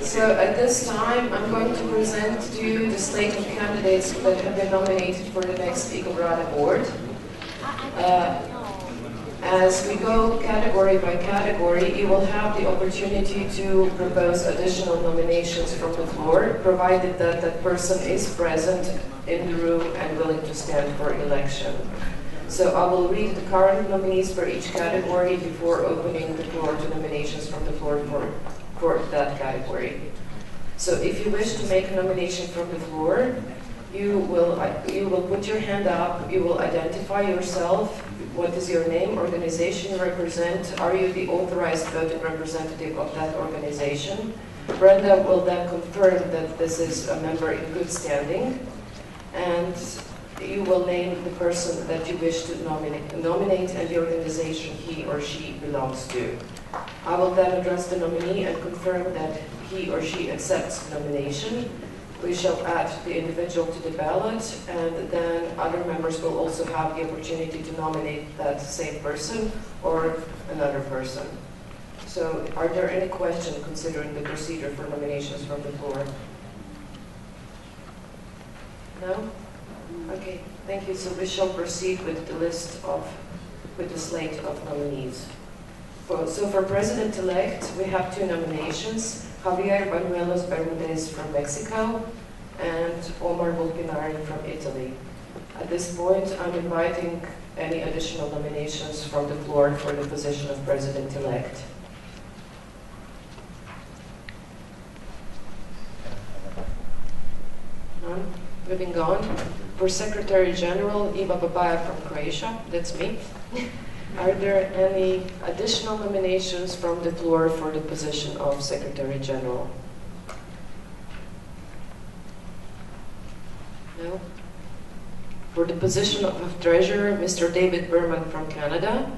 So at this time, I'm going to present to you the slate of candidates that have been nominated for the next Icograda board. As we go category by category, you will have the opportunity to propose additional nominations from the floor, provided that that person is present in the room and willing to stand for election. So I will read the current nominees for each category before opening the floor to nominations from the floor for that category. So if you wish to make a nomination from the floor, you will put your hand up, you will identify yourself, what is your name, organization you represent, are you the authorized voting representative of that organization. Brenda will then confirm that this is a member in good standing, and you will name the person that you wish to nominate and the organization he or she belongs to. I will then address the nominee and confirm that he or she accepts the nomination. We shall add the individual to the ballot, and then other members will also have the opportunity to nominate that same person or another person. So are there any questions considering the procedure for nominations from the floor? No? Okay, thank you. So we shall proceed with the slate of nominees. So for President-elect, we have two nominations, Javier Bañuelos Bermudez from Mexico and Omar Volpinari from Italy. At this point, I'm inviting any additional nominations from the floor for the position of President-elect. None? Moving on. For Secretary General, Iva Babaja from Croatia, that's me. Are there any additional nominations from the floor for the position of Secretary General? No? For the position of Treasurer, Mr. David Berman from Canada.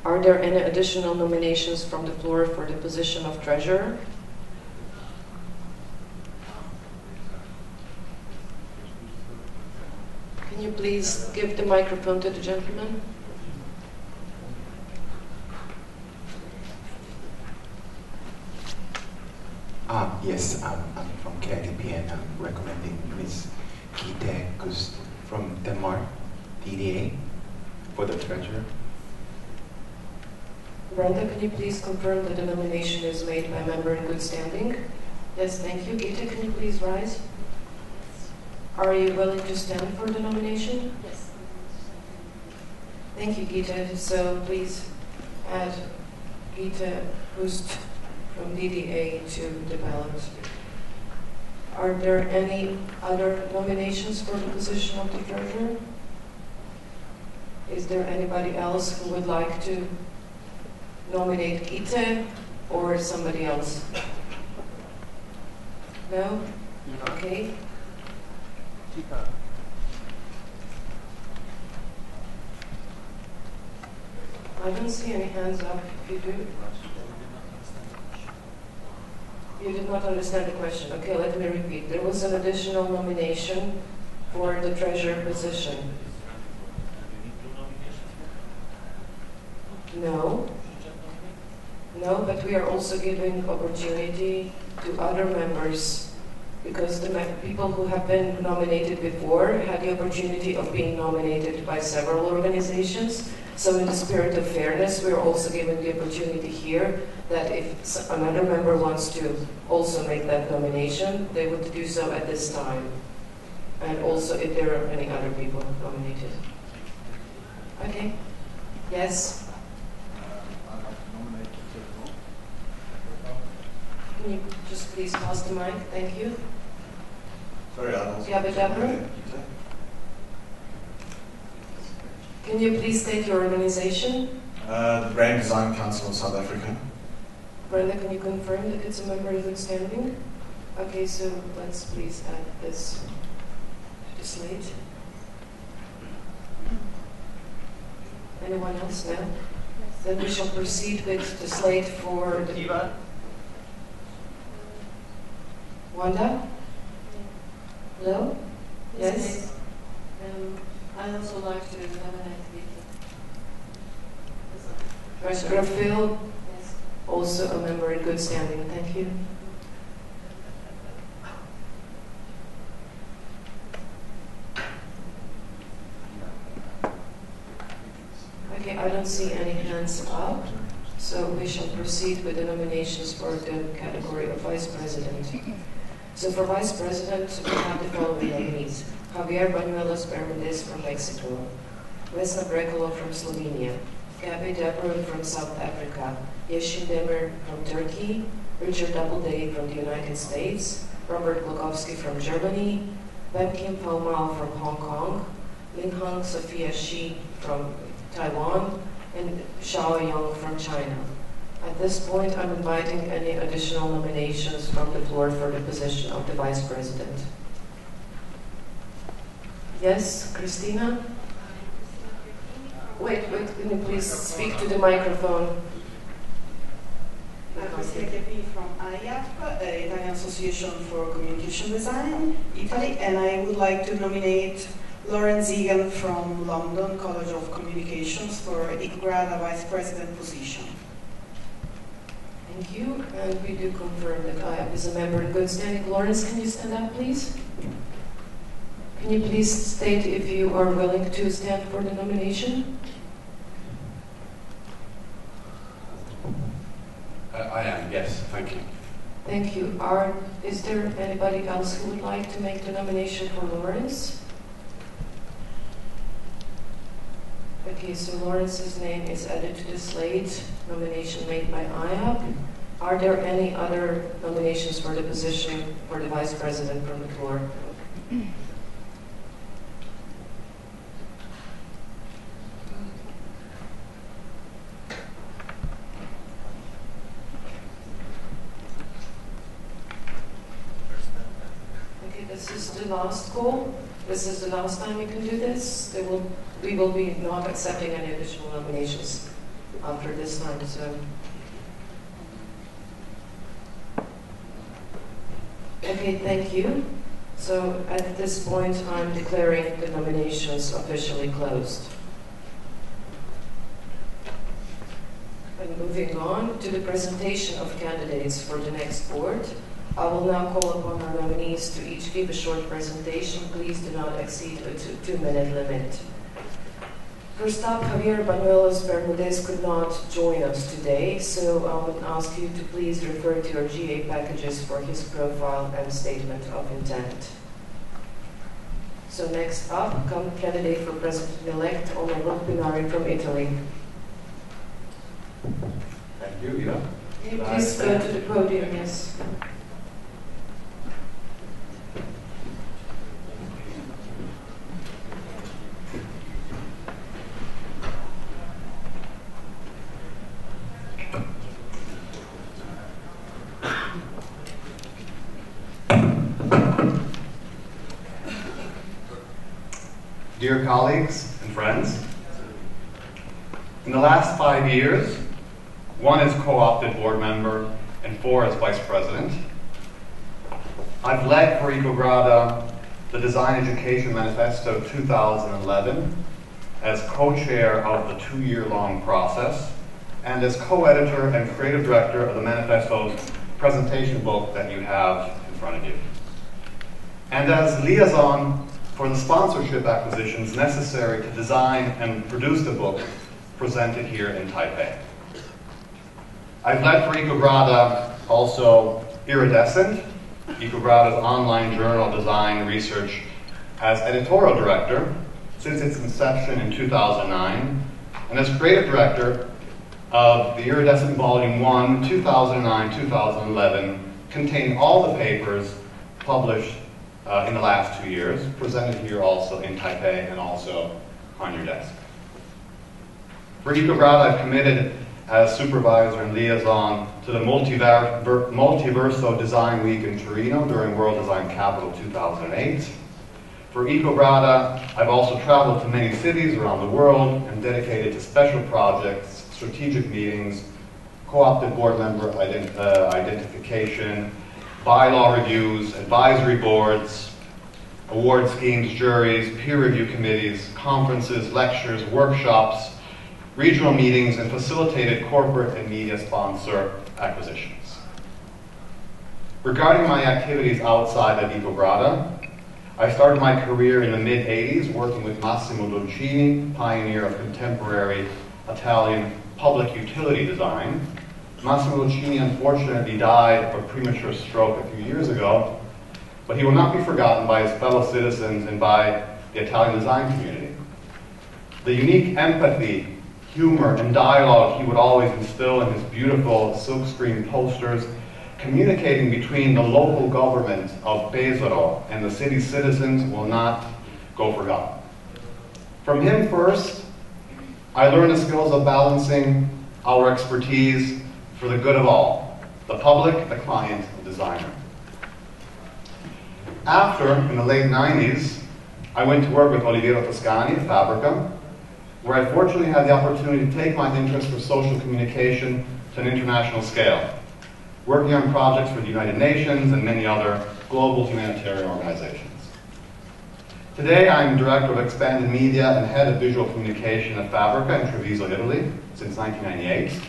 Are there any additional nominations from the floor for the position of Treasurer? Can you please give the microphone to the gentleman? Yes, I'm from KDP and I'm recommending Ms. Gitte Gust from Denmark, DDA, for the treasurer. Brenda, can you please confirm that the nomination is made by a member in good standing? Yes, thank you. Gitte, can you please rise? Are you willing to stand for the nomination? Yes. Thank you, Gitte. So please add Gitte Gust from DDA to the ballot. Are there any other nominations for the position of the treasurer? Is there anybody else who would like to nominate Gitte or somebody else? No? Okay. I don't see any hands up. If you do. You did not understand the question. Okay, let me repeat. There was an additional nomination for the treasurer position. No. No, but we are also giving opportunity to other members, because the people who have been nominated before had the opportunity of being nominated by several organizations. So in the spirit of fairness, we're also giving the opportunity here that if another member wants to also make that nomination, they would do so at this time. And also if there are any other people nominated. Okay. Yes? Can you just please pass the mic? Thank you. Sorry, Arnold. Gabby. Can you please state your organization? The Brand Design Council of South Africa. Brenda, can you confirm that it's a member in good standing? Okay, so let's please add this to the slate. Anyone else now? Then we shall proceed with the slate for the... Wanda? Hello? Yes? I'd also like to nominate Vicky. Vice Grafil, Yes. also a member in good standing. Thank you. Okay, I don't see any hands up, so we shall proceed with the nominations for the category of Vice President. So for Vice President, we have the following nominees: Javier Bañuelos Bermudez from Mexico, Vesna Brekalo from Slovenia, Gabi Deborah from South Africa, Yeşim Demir from Turkey, Richard Doubleday from the United States, Robert Glogowski from Germany, Wem Kim Pao Mao from Hong Kong, Linghang Sophia Shi from Taiwan, and Xiao Yang from China. At this point, I'm inviting any additional nominations from the floor for the position of the Vice President. Yes, Christina? Wait, can you please speak to the microphone? I'm Cristina Chiappini from IAP, Italian Association for Communication Design, Italy, and I would like to nominate Lauren Zegan from London College of Communications for Icograda Vice President position. Thank you, and we do confirm that IAP is a member in good standing. Lawrence, can you stand up, please? Can you please state if you are willing to stand for the nomination? I am, yes, thank you. Thank you. Is there anybody else who would like to make the nomination for Lawrence? Okay, so Lawrence's name is added to the slate. Nomination made by IAP. Are there any other nominations for the position for the Vice President from the floor? Okay, this is the last call. This is the last time you can do this. We will be not accepting any additional nominations after this time. So, okay, thank you. So at this point, I'm declaring the nominations officially closed. And moving on to the presentation of candidates for the next board. I will now call upon our nominees to each give a short presentation. Please do not exceed a two-minute limit. First up, Javier Bañuelos Bermudez could not join us today, so I would ask you to please refer to your GA packages for his profile and statement of intent. So next up, candidate for President-elect Omer Pinari from Italy. Thank you, Ida. Can you please go to the podium, yes. Dear colleagues and friends, in the last 5 years, 1 as co-opted board member and 4 as vice president, I've led for Icograda the Design Education Manifesto 2011 as co-chair of the 2-year-long process and as co-editor and creative director of the manifesto's presentation book that you have in front of you, and as liaison for the sponsorship acquisitions necessary to design and produce the book presented here in Taipei. I've led for Icograda also Iridescent, Icograda's online journal Design Research, as editorial director since its inception in 2009, and as creative director of the Iridescent Volume 1, 2009-2011, containing all the papers published in the last 2 years, presented here also in Taipei and also on your desk. For Icograda, I've committed as supervisor and liaison to the Multiverso Design Week in Torino during World Design Capital 2008. For Icograda, I've also traveled to many cities around the world and dedicated to special projects, strategic meetings, co-opted board member identification, bylaw reviews, advisory boards, award schemes, juries, peer review committees, conferences, lectures, workshops, regional meetings, and facilitated corporate and media sponsor acquisitions. Regarding my activities outside of Icograda, I started my career in the mid-'80s working with Massimo Dolcini, pioneer of contemporary Italian public utility design. Massimo Dolcini unfortunately died of a premature stroke a few years ago, but he will not be forgotten by his fellow citizens and by the Italian design community. The unique empathy, humor, and dialogue he would always instill in his beautiful silkscreen posters, communicating between the local government of Pesaro and the city's citizens, will not go forgotten. From him first, I learned the skills of balancing our expertise for the good of all, the public, the client, the designer. After, in the late 90s, I went to work with Oliviero Toscani at Fabrica, where I fortunately had the opportunity to take my interest for social communication to an international scale, working on projects for the United Nations and many other global humanitarian organizations. Today, I'm Director of Expanded Media and Head of Visual Communication at Fabrica in Treviso, Italy, since 1998.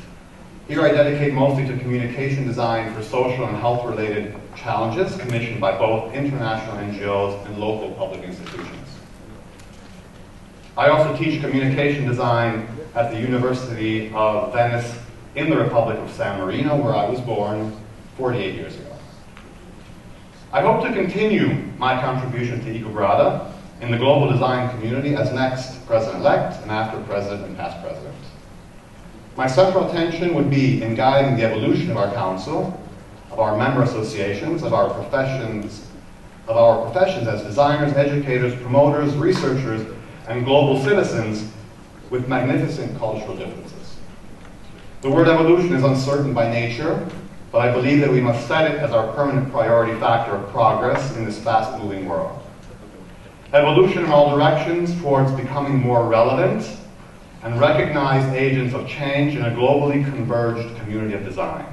Here I dedicate mostly to communication design for social and health-related challenges commissioned by both international NGOs and local public institutions. I also teach communication design at the University of Venice in the Republic of San Marino, where I was born 48 years ago. I hope to continue my contribution to Icograda in the global design community as next president-elect and after president and past president. My central attention would be in guiding the evolution of our council, of our member associations, of our professions as designers, educators, promoters, researchers, and global citizens with magnificent cultural differences. The word evolution is uncertain by nature, but I believe that we must set it as our permanent priority factor of progress in this fast-moving world. Evolution in all directions towards becoming more relevant and recognized agents of change in a globally converged community of design.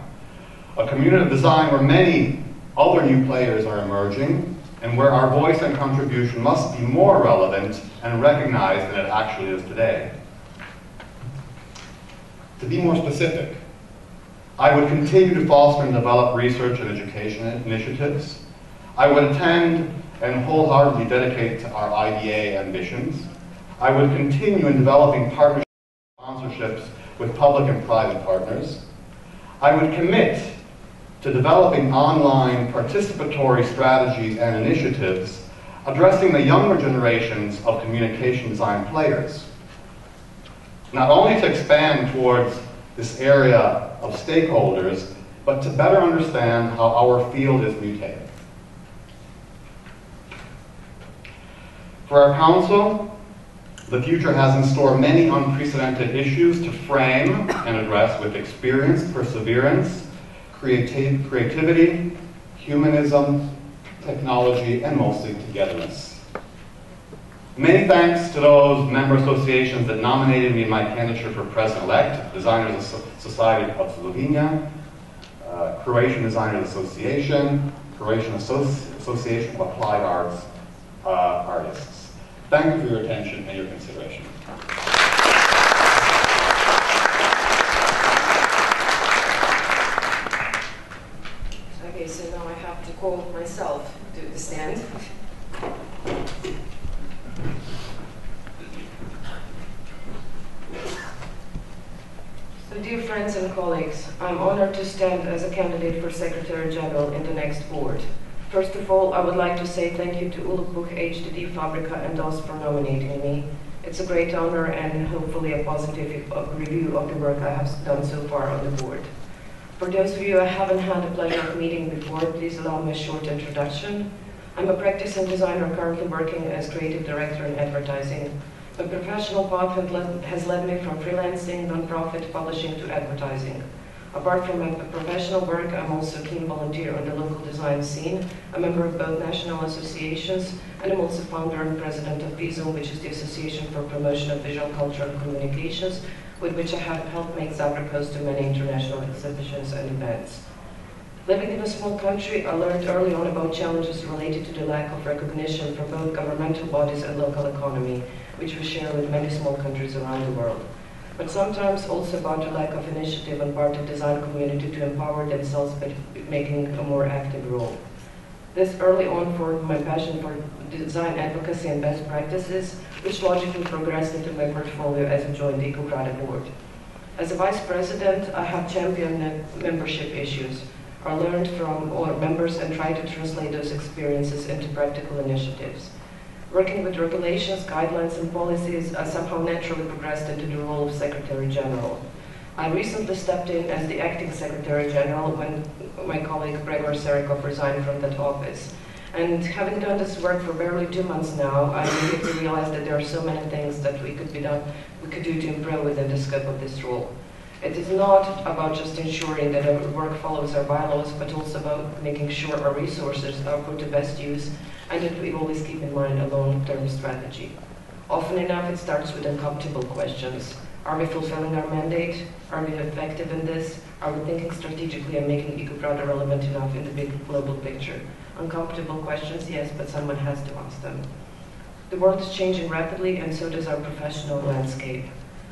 A community of design where many other new players are emerging and where our voice and contribution must be more relevant and recognized than it actually is today. To be more specific, I would continue to foster and develop research and education initiatives. I would attend and wholeheartedly dedicate to our IDA ambitions. I would continue in developing partnerships and sponsorships with public and private partners. I would commit to developing online participatory strategies and initiatives addressing the younger generations of communication design players, not only to expand towards this area of stakeholders, but to better understand how our field is mutating. For our council, the future has in store many unprecedented issues to frame and address with experience, perseverance, creativity, humanism, technology, and mostly togetherness. Many thanks to those member associations that nominated me in my candidature for President-elect: Designers Society of Slovenia, Croatian Designers Association, Croatian Association of Applied Arts Artists. Thank you for your attention and your consideration. Okay, so now I have to call myself to the stand. So dear friends and colleagues, I'm honored to stand as a candidate for Secretary General in the next board. First of all, I would like to say thank you to Ulukbuk HDD Fabrica and DOS for nominating me. It's a great honor and hopefully a positive review of the work I have done so far on the board. For those of you I haven't had the pleasure of meeting before, please allow me a short introduction. I'm a practicing designer currently working as creative director in advertising. My professional path has led me from freelancing, non-profit publishing to advertising. Apart from my professional work, I'm also a keen volunteer on the local design scene, a member of both national associations, and I'm also founder and president of VISUM, which is the Association for Promotion of Visual Culture and Communications, with which I have helped make Zagreb host to many international exhibitions and events. Living in a small country, I learned early on about challenges related to the lack of recognition from both governmental bodies and local economy, which we share with many small countries around the world. but sometimes also about the lack of initiative on part of the design community to empower themselves by making a more active role. This early on formed my passion for design advocacy and best practices, which logically progressed into my portfolio as I joined the Icograda board. As a vice president, I have championed membership issues. I learned from our members and tried to translate those experiences into practical initiatives. Working with regulations, guidelines, and policies, I somehow naturally progressed into the role of Secretary General. I recently stepped in as the acting Secretary General when my colleague Gregor Serikov resigned from that office. And having done this work for barely 2 months now, I immediately realized that there are so many things that we could do to improve within the scope of this role. It is not about just ensuring that our work follows our bylaws, but also about making sure our resources are put to best use and that we always keep in mind a long-term strategy. Often enough, it starts with uncomfortable questions. Are we fulfilling our mandate? Are we effective in this? Are we thinking strategically and making Icograda relevant enough in the big global picture? Uncomfortable questions, yes, but someone has to ask them. The world is changing rapidly, and so does our professional landscape.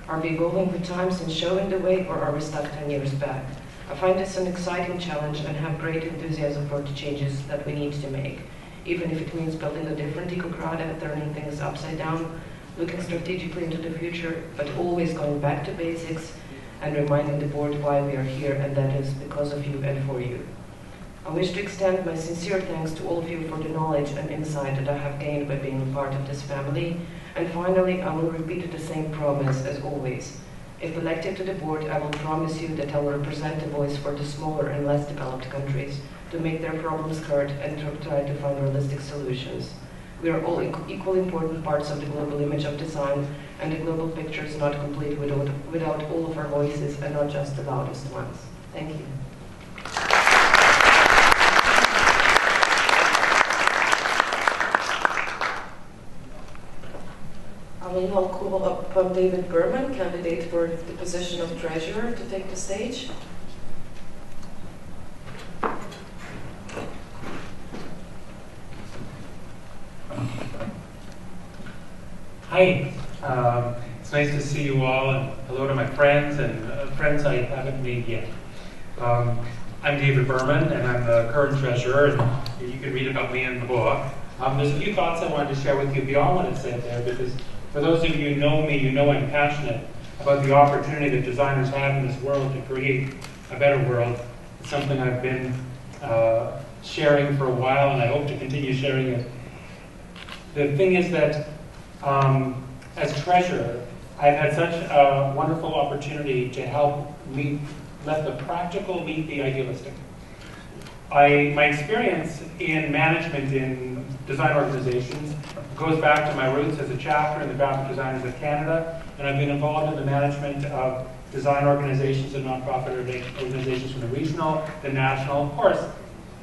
Are we evolving with times and showing the way, or are we stuck 10 years back? I find this an exciting challenge and have great enthusiasm for the changes that we need to make, even if it means building a different Icograda, turning things upside down, looking strategically into the future, but always going back to basics and reminding the board why we are here, and that is because of you and for you. I wish to extend my sincere thanks to all of you for the knowledge and insight that I have gained by being a part of this family. And finally, I will repeat the same promise as always. If elected to the board, I will promise you that I will represent the voice for the smaller and less developed countries to make their problems heard and to try to find realistic solutions. We are all equally important parts of the global image of design, and the global picture is not complete without all of our voices and not just the loudest ones. Thank you. I will now call up David Berman, candidate for the position of treasurer, to take the stage. Hi, it's nice to see you all, and hello to my friends and friends I haven't made yet. I'm David Berman, and I'm the current treasurer, and you can read about me in the book. There's a few thoughts I wanted to share with you beyond what it said there, because for those of you who know me, you know I'm passionate about the opportunity that designers have in this world to create a better world. It's something I've been sharing for a while, and I hope to continue sharing it. The thing is that as treasurer, I've had such a wonderful opportunity to help let the practical meet the idealistic. My experience in management in design organizations goes back to my roots as a chapter in the Graphic Designers of Canada, and I've been involved in the management of design organizations and nonprofit organizations from the regional, the national, of course,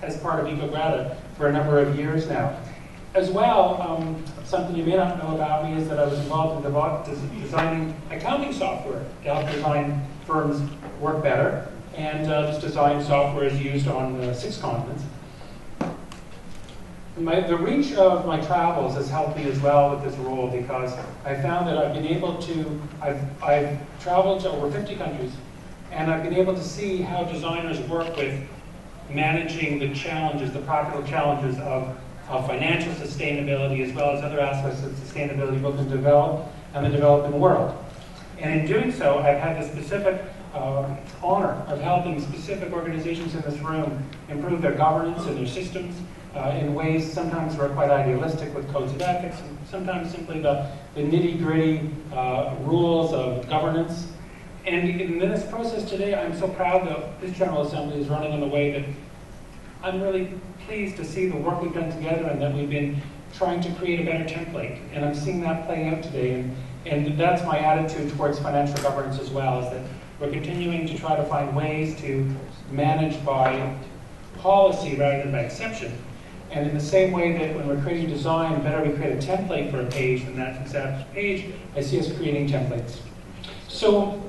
as part of Icograda for a number of years now. As well, something you may not know about me is that I was involved in designing accounting software to help design firms work better, and this design software is used on 6 continents. The reach of my travels has helped me as well with this role, because I found that I've been able to, I've traveled to over 50 countries, and I've been able to see how designers work with managing the challenges, the practical challenges of financial sustainability, as well as other aspects of sustainability, both in developed and the developing world. And in doing so, I've had the specific honor of helping specific organizations in this room improve their governance and their systems in ways sometimes were quite idealistic with codes of ethics, and sometimes simply the nitty-gritty rules of governance. And in this process today, I'm so proud that this General Assembly is running in a way that I'm really pleased to see the work we've done together, and that we've been trying to create a better template. And I'm seeing that play out today. And that's my attitude towards financial governance as well, is that we're continuing to try to find ways to manage by policy rather than by exception. And in the same way that when we're creating design, better we create a template for a page than that exact page, I see us creating templates. So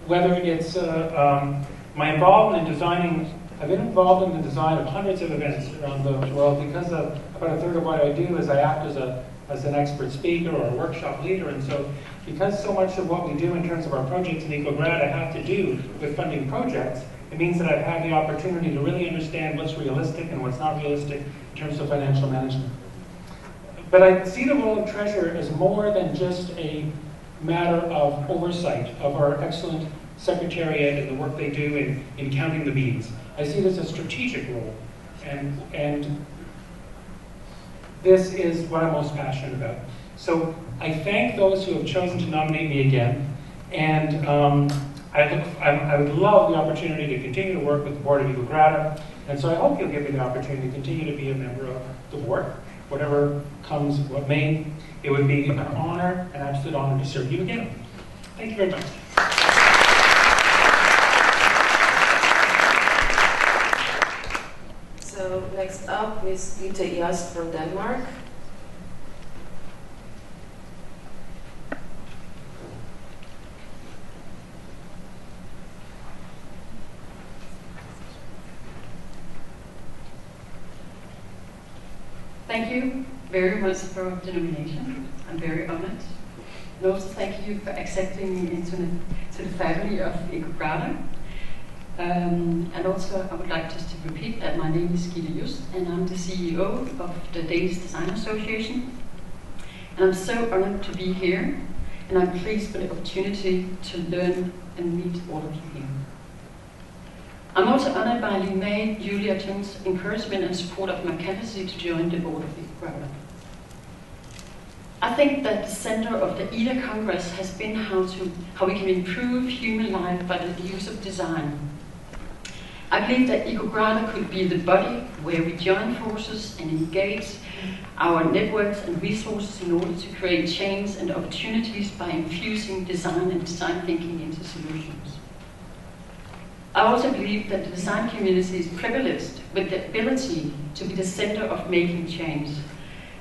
whether it's my involvement in designing, I've been involved in the design of hundreds of events around the world, because of about a third of what I do is I act as a as an expert speaker or a workshop leader. And so because so much of what we do in terms of our projects in Icograda have to do with funding projects, it means that I've had the opportunity to really understand what's realistic and what's not realistic in terms of financial management. But I see the role of treasurer as more than just a matter of oversight of our excellent secretariat and the work they do in counting the beans. I see it as a strategic role, and this is what I'm most passionate about. So I thank those who have chosen to nominate me again, and I would love the opportunity to continue to work with the board of Icograda, and so I hope you'll give me the opportunity to continue to be a member of the board. Whatever comes, what may, it would be an honor, an absolute honor to serve you again. Thank you very much. So next up is Gitte Jast from Denmark. Thank you very much for the nomination. I'm very honored. And also thank you for accepting me into the family of Icograda. And also I would like just to repeat that my name is Gitte Jast and I'm the CEO of the Danish Design Association. And I'm so honored to be here, and I'm pleased for the opportunity to learn and meet all of you here. I'm also honored by Julia Jung's encouragement and support of my candidacy to join the board of Icograda. I think that the center of the EDA Congress has been how we can improve human life by the use of design. I believe that Icograda could be the body where we join forces and engage our networks and resources in order to create change and opportunities by infusing design and design thinking into solutions. I also believe that the design community is privileged with the ability to be the center of making change.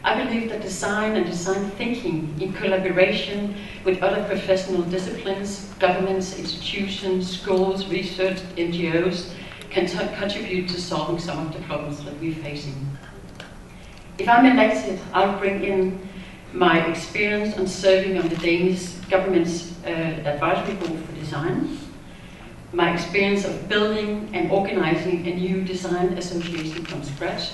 I believe that design and design thinking in collaboration with other professional disciplines, governments, institutions, schools, research, NGOs, can contribute to solving some of the problems that we're facing. If I'm elected, I'll bring in my experience on serving on the Danish government's advisory board for design, my experience of building and organizing a new design association from scratch,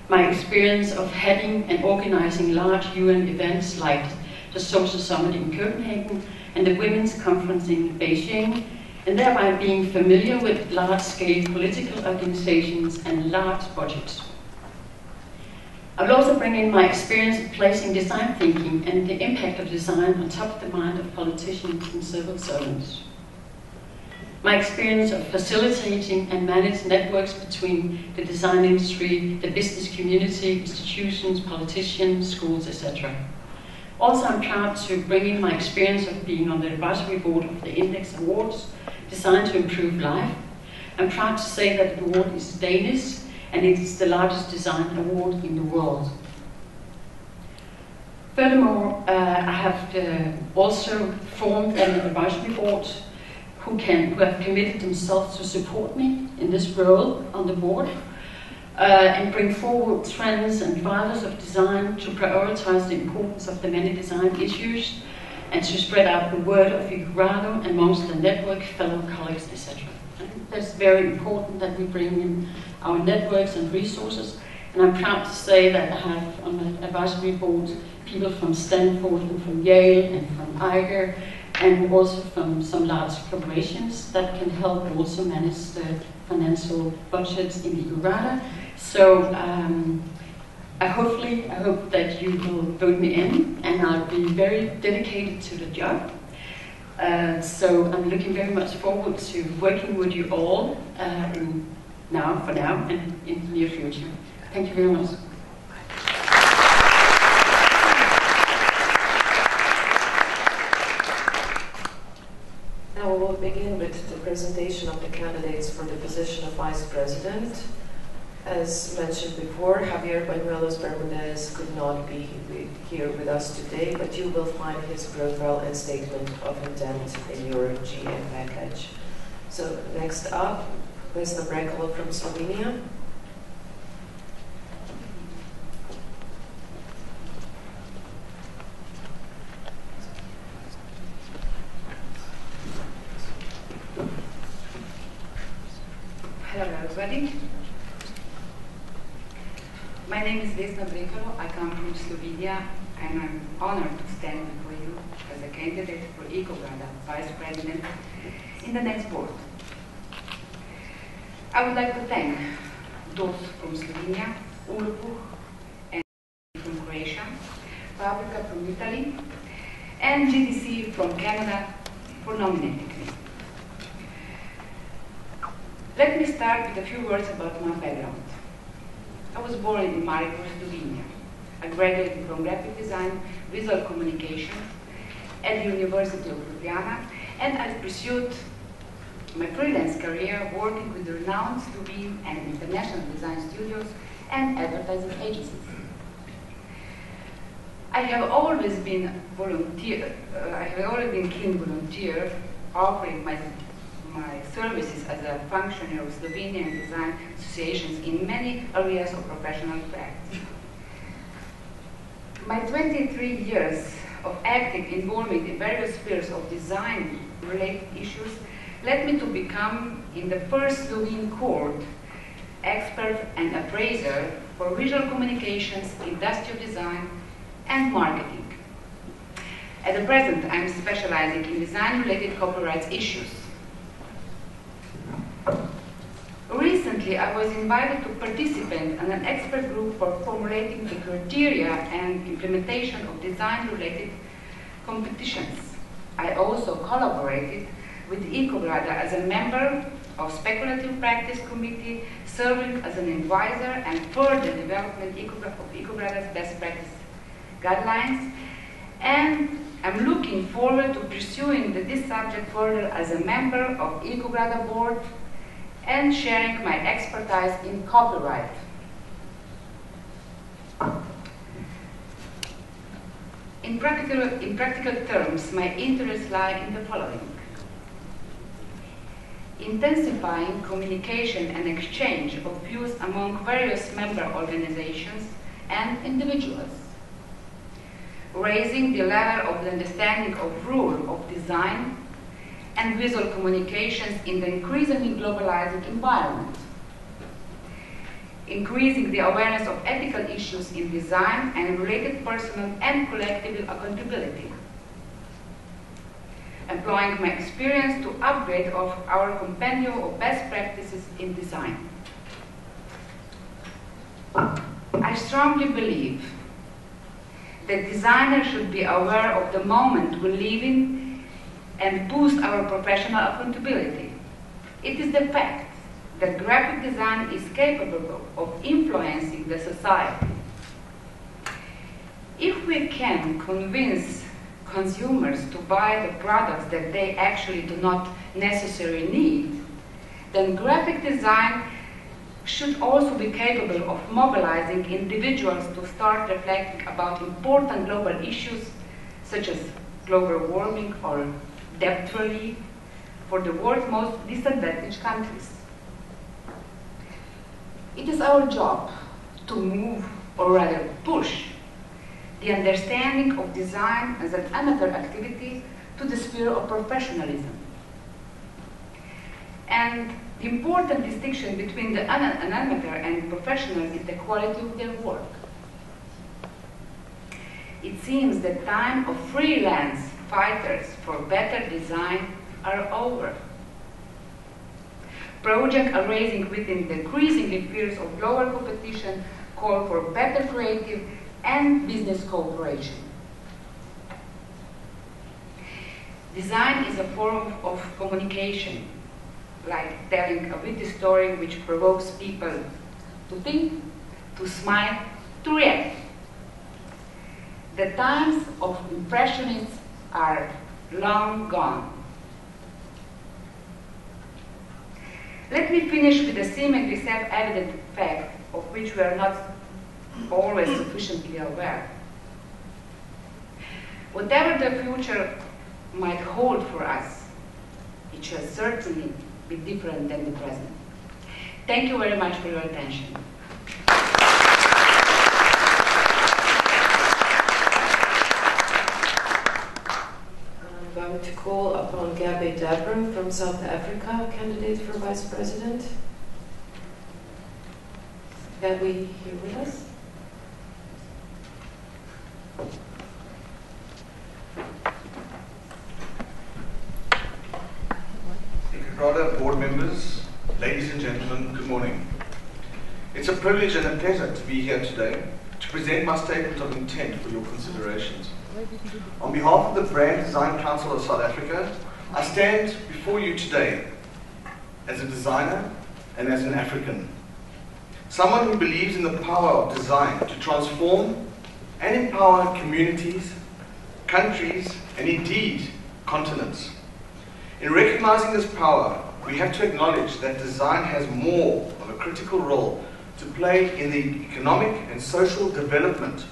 my experience of heading and organizing large UN events like the Social Summit in Copenhagen and the Women's Conference in Beijing, and thereby being familiar with large-scale political organizations and large budgets. I will also bring in my experience of placing design thinking and the impact of design on top of the mind of politicians and civil servants. My experience of facilitating and managing networks between the design industry, the business community, institutions, politicians, schools, etc. Also, I'm proud to bring in my experience of being on the advisory board of the Index Awards, designed to improve life. I'm proud to say that the award is Danish, and it is the largest design award in the world. Furthermore, I have also formed an advisory board who have committed themselves to support me in this role on the board and bring forward trends and drivers of design to prioritize the importance of the many design issues and to spread out the word of Icograda amongst the network, fellow colleagues, etc. I think that's very important that we bring in our networks and resources, and I'm proud to say that I have on the advisory board people from Stanford and from Yale and from Icograda, and also from some large corporations that can help also manage the financial budgets in Icograda. So I hope that you will vote me in, and I'll be very dedicated to the job. So I'm looking very much forward to working with you all for now and in the near future. Thank you very much. Now we will begin with the presentation of the candidates for the position of Vice President. As mentioned before, Javier Bañuelos Bermudez could not be here with us today, but you will find his profile and statement of intent in your GM package. So next up, Vesna Brekalo from Slovenia. Hello everybody. My name is DESIGNTV. I come from Slovenia and I'm honored to stand before you as a candidate for Icograda Vice President in the next board. I would like to thank those from Slovenia, Ulpu, and from Croatia, Fabrica from Italy, and GDC from Canada for nominating me. Let me start with a few words about my background. I was born in Maribor, Slovenia. I graduated from graphic design, visual communication at the University of Ljubljana, and I pursued my freelance career working with renowned Slovene and international design studios and advertising agencies. I have always been keen volunteer, offering my services as a functionary of Slovenian design associations in many areas of professional practice. My 23 years of active involvement in various spheres of design-related issues led me to become, in the first Slovene court, expert and appraiser for visual communications, industrial design, and marketing. At the present, I'm specializing in design-related copyright issues. Recently, I was invited to participate in an expert group for formulating the criteria and implementation of design-related competitions. I also collaborated with Icograda as a member of Speculative Practice Committee, serving as an advisor and further development of Icograda's best practice guidelines. And I'm looking forward to pursuing this subject further as a member of Icograda board and sharing my expertise in copyright. In practical terms, my interests lie in the following: intensifying communication and exchange of views among various member organizations and individuals, raising the level of the understanding of rule of design and visual communications in the increasingly globalizing environment, increasing the awareness of ethical issues in design and related personal and collective accountability, employing my experience to upgrade of our compendium of best practices in design. I strongly believe that designers should be aware of the moment we live in and boost our professional accountability. It is the fact that graphic design is capable of influencing the society. If we can convince consumers to buy the products that they actually do not necessarily need, then graphic design should also be capable of mobilizing individuals to start reflecting about important global issues such as global warming or debt relief for the world's most disadvantaged countries. It is our job to move, or rather push, the understanding of design as an amateur activity to the sphere of professionalism. And the important distinction between an amateur and professional is the quality of their work. It seems the time of freelance fighters for better design are over. Projects are raising within the increasingly fierce of global competition call for better creative and business cooperation. Design is a form of communication, like telling a witty story which provokes people to think, to smile, to react. The times of impressionists are long gone. Let me finish with a seemingly self-evident fact of which we are not always sufficiently aware. Whatever the future might hold for us, it shall certainly be different than the present. Thank you very much for your attention. I'm going to call upon Gabby Dabram from South Africa, candidate for Vice President. Can we hear with us? Icograda board members, ladies and gentlemen, good morning. It's a privilege and a pleasure to be here today to present my statement of intent for your considerations. On behalf of the Brand Design Council of South Africa, I stand before you today as a designer and as an African. Someone who believes in the power of design to transform and empower communities, countries, and indeed continents. In recognizing this power, we have to acknowledge that design has more of a critical role to play in the economic and social development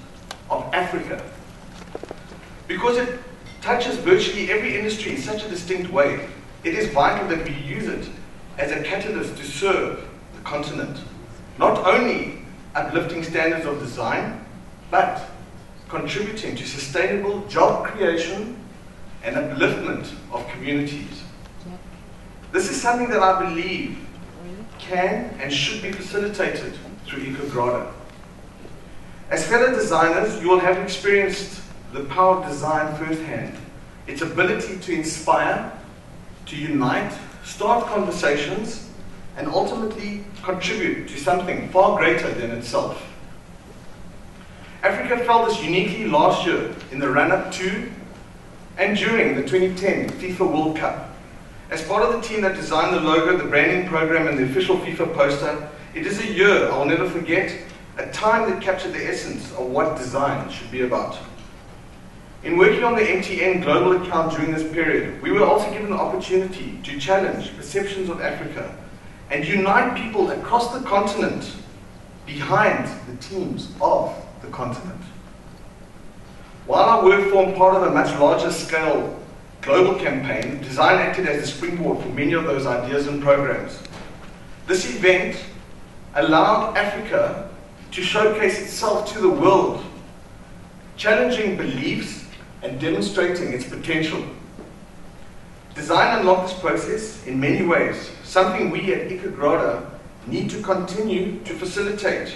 of Africa. Because it touches virtually every industry in such a distinct way, it is vital that we use it as a catalyst to serve the continent, not only uplifting standards of design, but contributing to sustainable job creation and upliftment of communities. This is something that I believe can and should be facilitated through Icograda. As fellow designers, you will have experienced the power of design firsthand, its ability to inspire, to unite, start conversations, and ultimately contribute to something far greater than itself. Africa felt this uniquely last year in the run-up to and during the 2010 FIFA World Cup. As part of the team that designed the logo, the branding program, and the official FIFA poster, it is a year I'll never forget, a time that captured the essence of what design should be about. In working on the MTN global account during this period, we were also given the opportunity to challenge perceptions of Africa and unite people across the continent behind the teams of the continent. While our work formed part of a much larger scale global campaign, design acted as the springboard for many of those ideas and programs. This event allowed Africa to showcase itself to the world, challenging beliefs and demonstrating its potential. Design unlocked this process in many ways, something we at Icograda need to continue to facilitate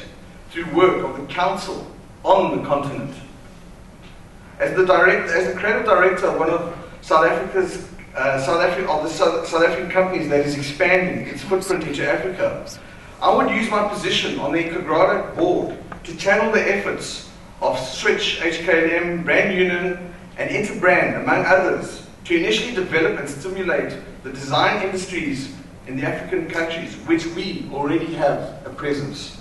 through work of the Council on the continent. As the creative director of one of South African companies that is expanding its footprint into Africa, I would use my position on the Icograda board to channel the efforts of Switch, HKLM, Brand Union, and Interbrand, among others, to initially develop and stimulate the design industries in the African countries, which we already have a presence.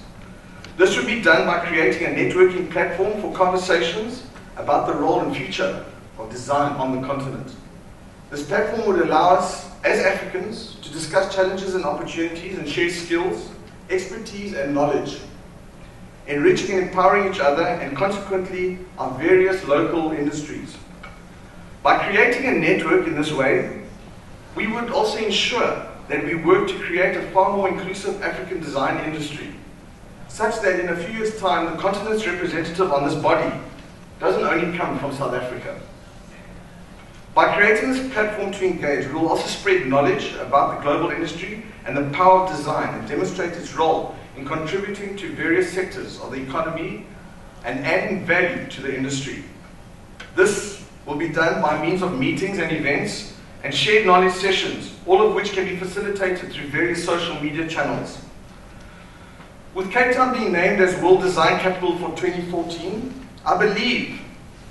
This would be done by creating a networking platform for conversations about the role and future of design on the continent. This platform would allow us, as Africans, to discuss challenges and opportunities and share skills, expertise and knowledge, enriching and empowering each other and consequently our various local industries. By creating a network in this way, we would also ensure that we work to create a far more inclusive African design industry, such that in a few years' time the continent's representative on this body doesn't only come from South Africa. By creating this platform to engage, we will also spread knowledge about the global industry and the power of design and demonstrate its role in contributing to various sectors of the economy and adding value to the industry. This will be done by means of meetings and events and shared knowledge sessions, all of which can be facilitated through various social media channels. With Cape Town being named as World Design Capital for 2014, I believe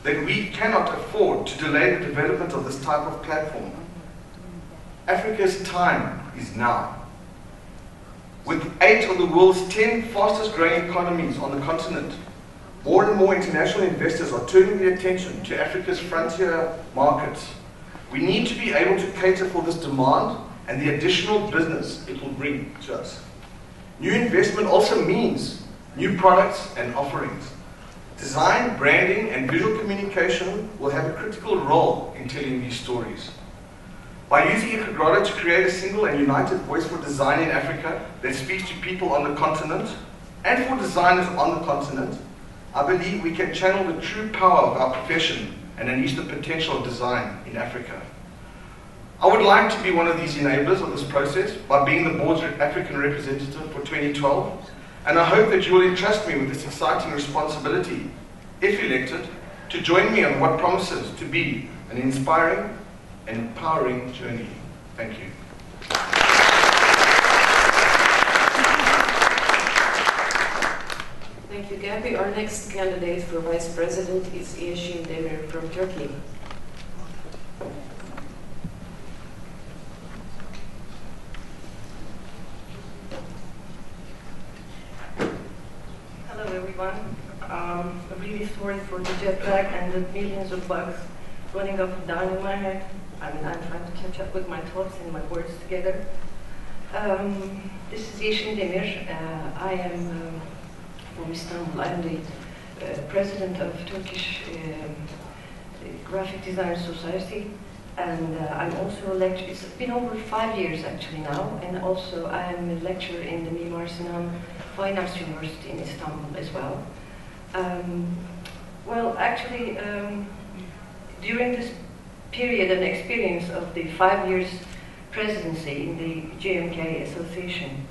that we cannot afford to delay the development of this type of platform. Africa's time is now. With 8 of the world's 10 fastest growing economies on the continent, more and more international investors are turning their attention to Africa's frontier markets. We need to be able to cater for this demand and the additional business it will bring to us. New investment also means new products and offerings. Design, branding, and visual communication will have a critical role in telling these stories. By using Icograda to create a single and united voice for design in Africa that speaks to people on the continent and for designers on the continent, I believe we can channel the true power of our profession and unleash the potential of design in Africa. I would like to be one of these enablers of this process by being the board's African representative for 2012 and I hope that you will entrust me with this exciting responsibility, if elected, to join me on what promises to be an inspiring and empowering journey. Thank you. Thank you, Gabby. Our next candidate for Vice President is Yeşim Demir from Turkey. Hello, everyone. I'm really sorry for the jet lag and the millions of bugs running up and down in my head. I'm trying to catch up with my thoughts and my words together. This is Yeşim Demir. I am from Istanbul. I'm the president of Turkish Graphic Design Society, and I'm also a lecturer. It's been over 5 years actually now, and also I'm a lecturer in the Mimar Sinan Fine Arts University in Istanbul as well. Well, actually, during this period and experience of the 5 years presidency in the GMK Association,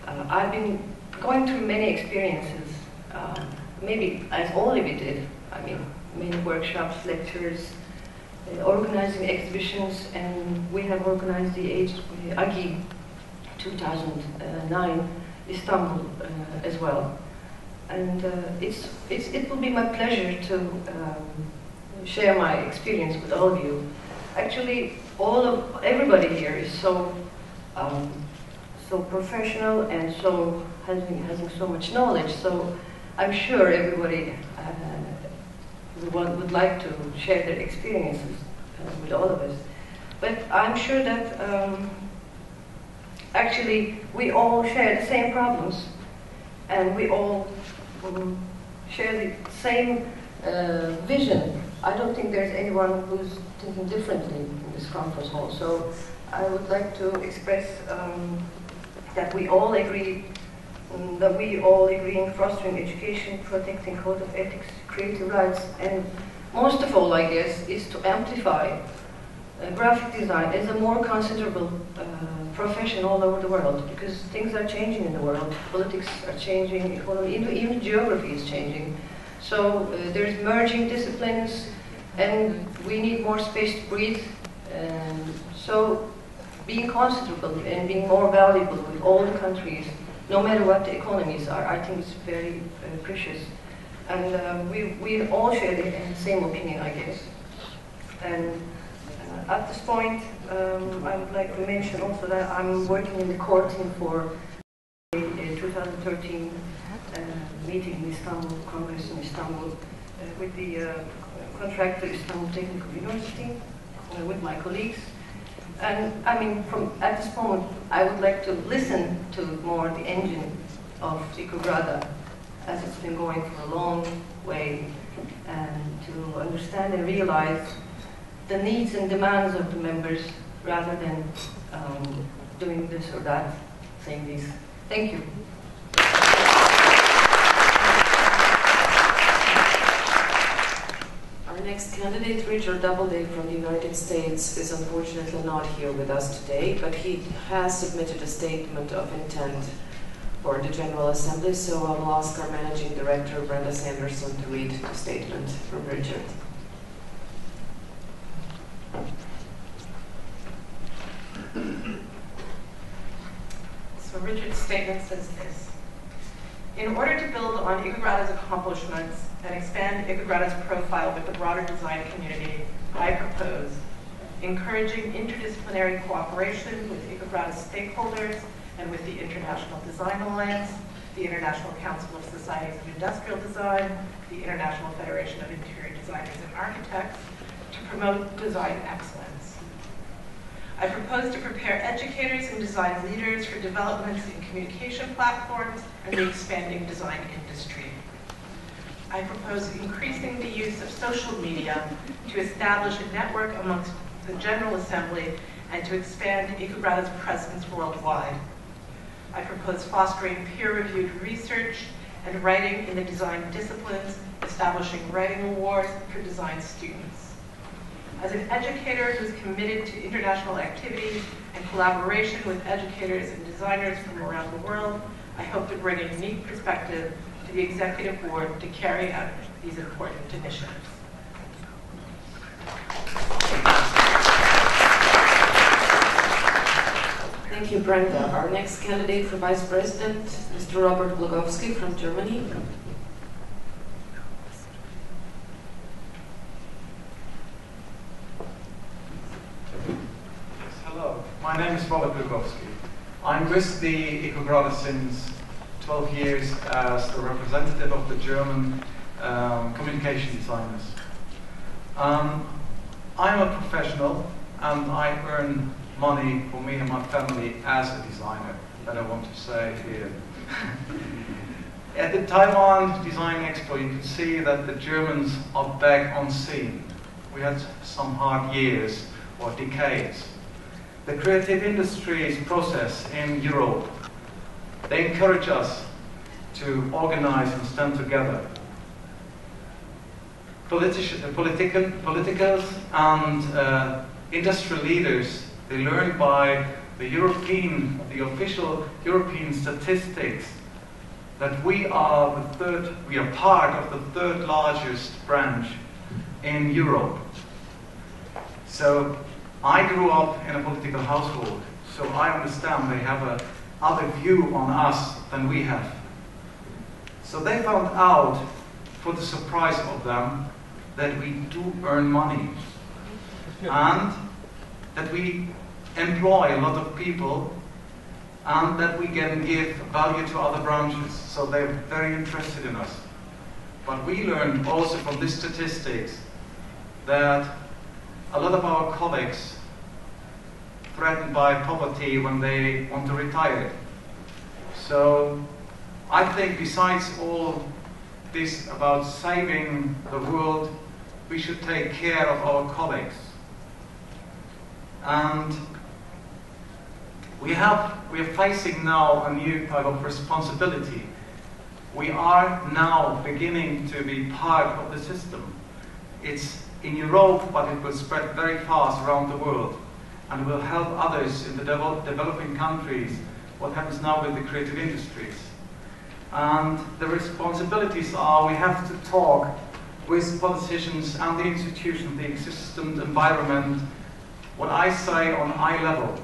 I've been going through many experiences, maybe as all of you did. I mean, many workshops, lectures, organizing exhibitions, and we have organized the AGI 2009 Istanbul as well. And it will be my pleasure to share my experience with all of you. Actually, everybody here is so professional and so having so much knowledge. So I'm sure everybody would like to share their experiences with all of us. But I'm sure that actually we all share the same problems, and we all share the same vision. I don't think there's anyone who's thinking differently in this conference hall. So I would like to express that we all agree in fostering education, protecting code of ethics, creative rights, and most of all, I guess, is to amplify graphic design as a more considerable profession all over the world, because things are changing in the world. Politics are changing, economy, even geography is changing. So there's merging disciplines, and we need more space to breathe. So being considerable and being more valuable with all the countries, no matter what the economies are, I think is very precious. And we all share the same opinion, I guess. And at this point, I would like to mention also that I'm working in the core team for a 2013 meeting in Istanbul, Congress in Istanbul, with the contractor Istanbul Technical University, with my colleagues. And I mean, at this moment, I would like to listen to more the engine of Icograda, as it's been going for a long way, and to understand and realize the needs and demands of the members, rather than doing this or that, saying this. Thank you. Our next candidate, Richard Doubleday from the United States, is unfortunately not here with us today, but he has submitted a statement of intent for the General Assembly, so I will ask our Managing Director, Brenda Sanderson, to read the statement from Richard. So Richard's statement says this: in order to build on Icograda's accomplishments and expand Icograda's profile with the broader design community, I propose encouraging interdisciplinary cooperation with Icograda's stakeholders and with the International Design Alliance, the International Council of Societies of Industrial Design, the International Federation of Interior Designers and Architects, to promote design excellence. I propose to prepare educators and design leaders for developments in communication platforms and the expanding design industry. I propose increasing the use of social media to establish a network amongst the General Assembly and to expand Icograda's presence worldwide. I propose fostering peer-reviewed research and writing in the design disciplines, establishing writing awards for design students. As an educator who's committed to international activities and collaboration with educators and designers from around the world, I hope to bring a unique perspective to the Executive Board to carry out these important initiatives. Thank you, Brenda. Our next candidate for Vice President, Mr. Robert Glogowski from Germany. Hello, my name is Robert Glogowski. I'm with the Icograda since 12 years as the representative of the German communication designers. I'm a professional and I earn money for me and my family as a designer, that I want to say here. At the Taiwan Design Expo, you can see that the Germans are back on scene. We had some hard years or decades. The creative industries process in Europe, they encourage us to organize and stand together. Politicals and industrial leaders, they learn by the official European statistics that we are part of the third largest branch in Europe. So I grew up in a political household, so I understand they have a other view on us than we have. So they found out, for the surprise of them, that we do earn money and that we employ a lot of people and that we can give value to other branches. So they're very interested in us. But we learned also from these statistics that a lot of our colleagues threatened by poverty when they want to retire. So I think besides all this about saving the world, we should take care of our colleagues. And we are facing now a new type of responsibility. We are now beginning to be part of the system. It's in Europe, but it will spread very fast around the world and will help others in the developing countries, what happens now with the creative industries. And the responsibilities are, we have to talk with politicians and the institutions, the existing environment, what I say on eye level.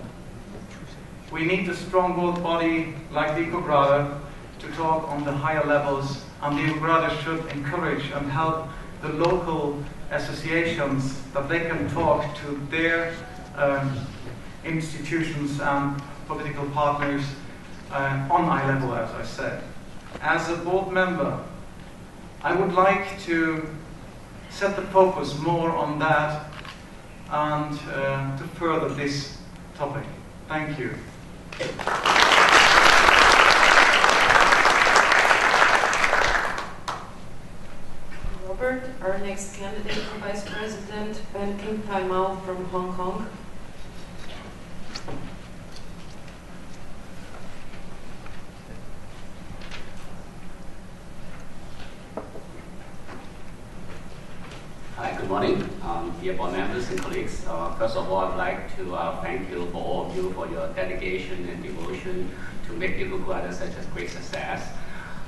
We need a strong world body like the Icograda to talk on the higher levels, and the Icograda should encourage and help the local associations that they can talk to their institutions and political partners on eye level, as I said. As a board member, I would like to set the focus more on that and to further this topic. Thank you. Robert, our next candidate for Vice President, Ben Kim Tai Mao from Hong Kong. Hi, good morning, dear board members and colleagues. First of all, I'd like to thank you for all of you for your dedication and devotion to make Icograda such a great success.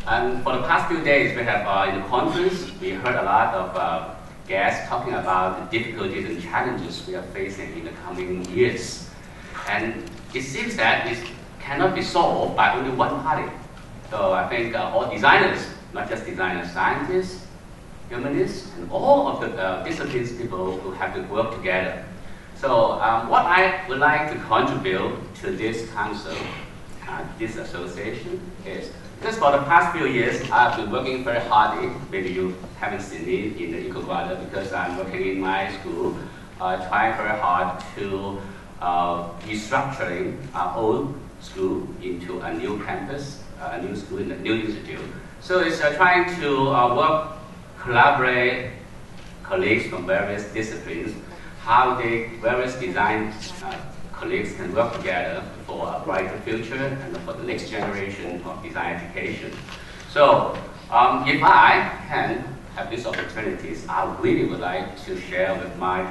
And for the past few days, we have in the conference, we heard a lot of guests talking about the difficulties and challenges we are facing in the coming years. And it seems that it cannot be solved by only one party. So I think all designers, not just designers, scientists, humanists, and all of the disciplines people who have to work together. So what I would like to contribute to this council, this association, is because for the past few years, I've been working very hard. Maybe you haven't seen me in the Icograda because I'm working in my school, trying very hard to restructuring our old school into a new campus, a new school in a new institute. So it's trying to work, collaborate colleagues from various disciplines, how the various design colleagues can work together for a brighter future and for the next generation of design education. So if I can have these opportunities, I really would like to share with my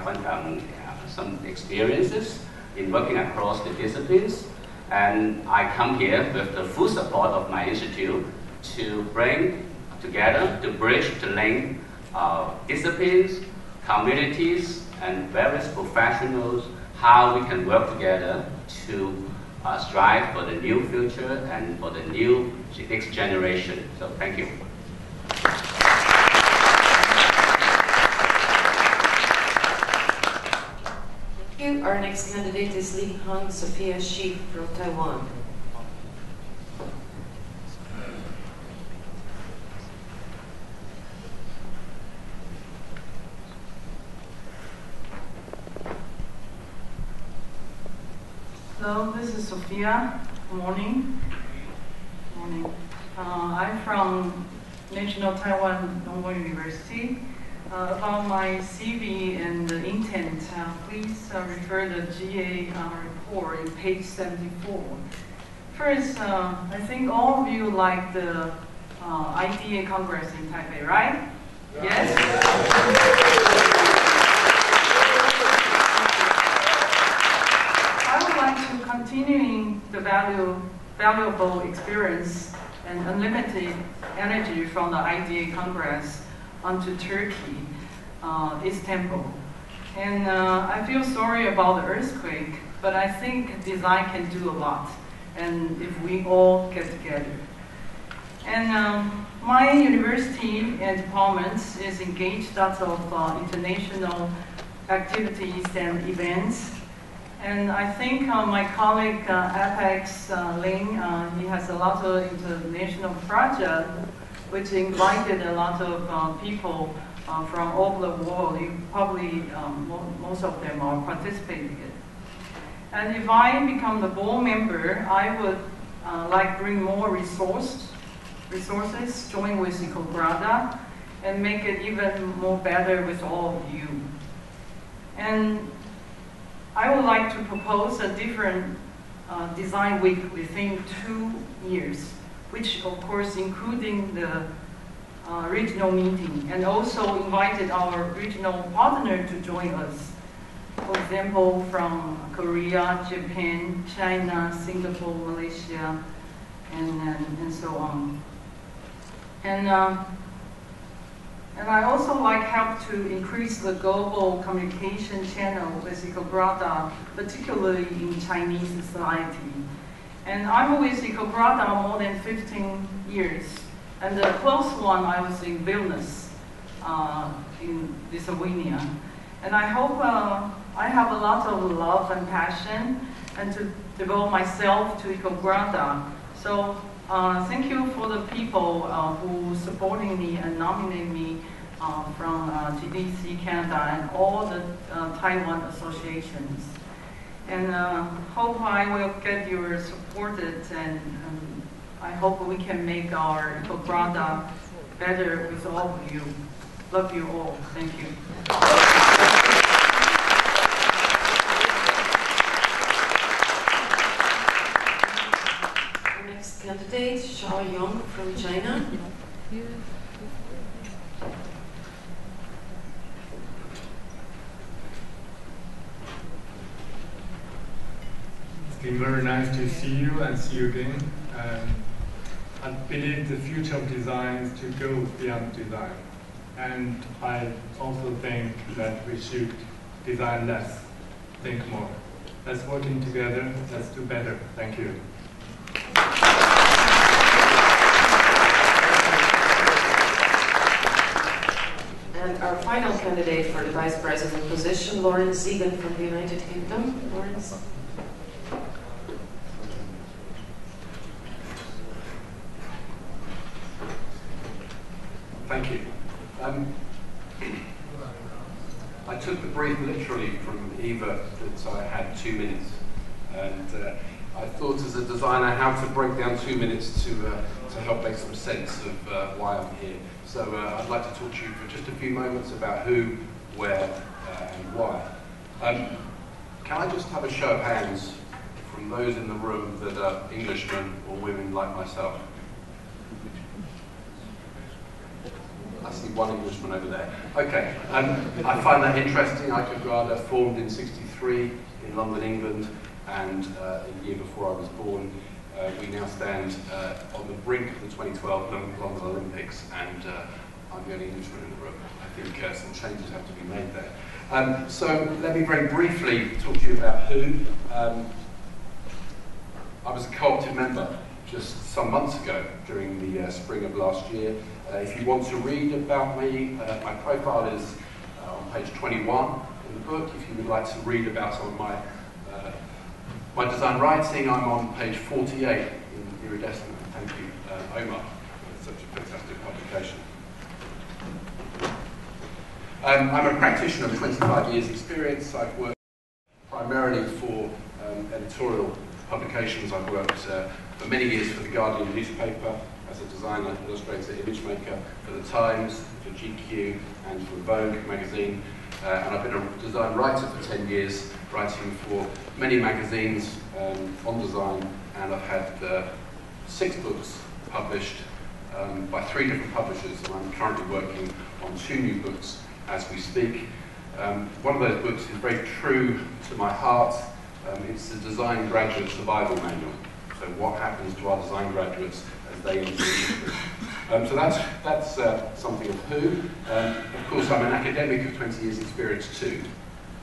some experiences in working across the disciplines And I come here with the full support of my institute to bring together, to bridge, to link disciplines, communities, and various professionals, how we can work together to strive for the new future and for the new next generation. So thank you. Thank you. Our next candidate is Li Han Sophia Shi from Taiwan. Hello, this is Sophia. Good morning. Good morning. I'm from National Taiwan Normal University. About my CV and the intent, please refer the GA report in page 74. First, I think all of you like the IDA Congress in Taipei, right? Yes? I would like to continuing the valuable experience and unlimited energy from the IDA Congress onto Turkey, Istanbul. And I feel sorry about the earthquake, but I think design can do a lot, and if we all get together. And my university and departments is engaged lots of international activities and events. And I think my colleague Apex Ling, he has a lot of international projects which invited a lot of people from all over the world. You probably, most of them are participating in it. And if I become the board member, I would like bring more resources, join with Icograda, and make it even more better with all of you. And I would like to propose a different design week within 2 years, which of course including the regional meeting, and also invited our regional partner to join us. For example, from Korea, Japan, China, Singapore, Malaysia, and so on. And I also like help to increase the global communication channel with Icograda, particularly in Chinese society. And I'm with Icograda more than 15 years. And the close one, I was in Vilnius, in Lithuania. And I hope I have a lot of love and passion and to devote myself to Icograda. So thank you for the people who supporting me and nominate me from GDC Canada and all the Taiwan associations. And hope I will get your support, and I hope we can make our Icograda better with all of you. Love you all. Thank you. Our next candidate, Xiao Yong from China. It's been very nice to see you and see you again. I believe the future of design is to go beyond design. And I also think that we should design less, think more. Let's working together, let's do better. Thank you. And our final candidate for the Vice President position, Lawrence Zegan from the United Kingdom. Lawrence. Thank you. I took the brief literally from Eva that I had 2 minutes, and I thought as a designer how to break down 2 minutes to help make some sense of why I'm here. So I'd like to talk to you for just a few moments about who, where, and why. Can I just have a show of hands from those in the room that are Englishmen or women like myself? I see one Englishman over there. Okay, I find that interesting. Icograda formed in '63 in London, England, and a year before I was born, we now stand on the brink of the 2012 London Olympics, and I'm the only Englishman in the room. I think some changes have to be made there. So let me very briefly talk to you about who. I was a co-opted member just some months ago during the spring of last year. If you want to read about me, my profile is on page 21 in the book. If you would like to read about some of my design writing, I'm on page 48 in Iridescent. Thank you, Omar, for such a fantastic publication. I'm a practitioner with 25 years experience. I've worked primarily for editorial publications. I've worked for many years for the Guardian newspaper as a designer, illustrator, image maker, for the Times, for GQ, and for Vogue magazine. And I've been a design writer for 10 years, writing for many magazines on design, and I've had 6 books published by 3 different publishers, and I'm currently working on 2 new books as we speak. One of those books is very true to my heart. It's the Design Graduate Survival Manual. So what happens to our design graduates as they enter the industry? So that's something of who. Of course, I'm an academic of 20 years experience too.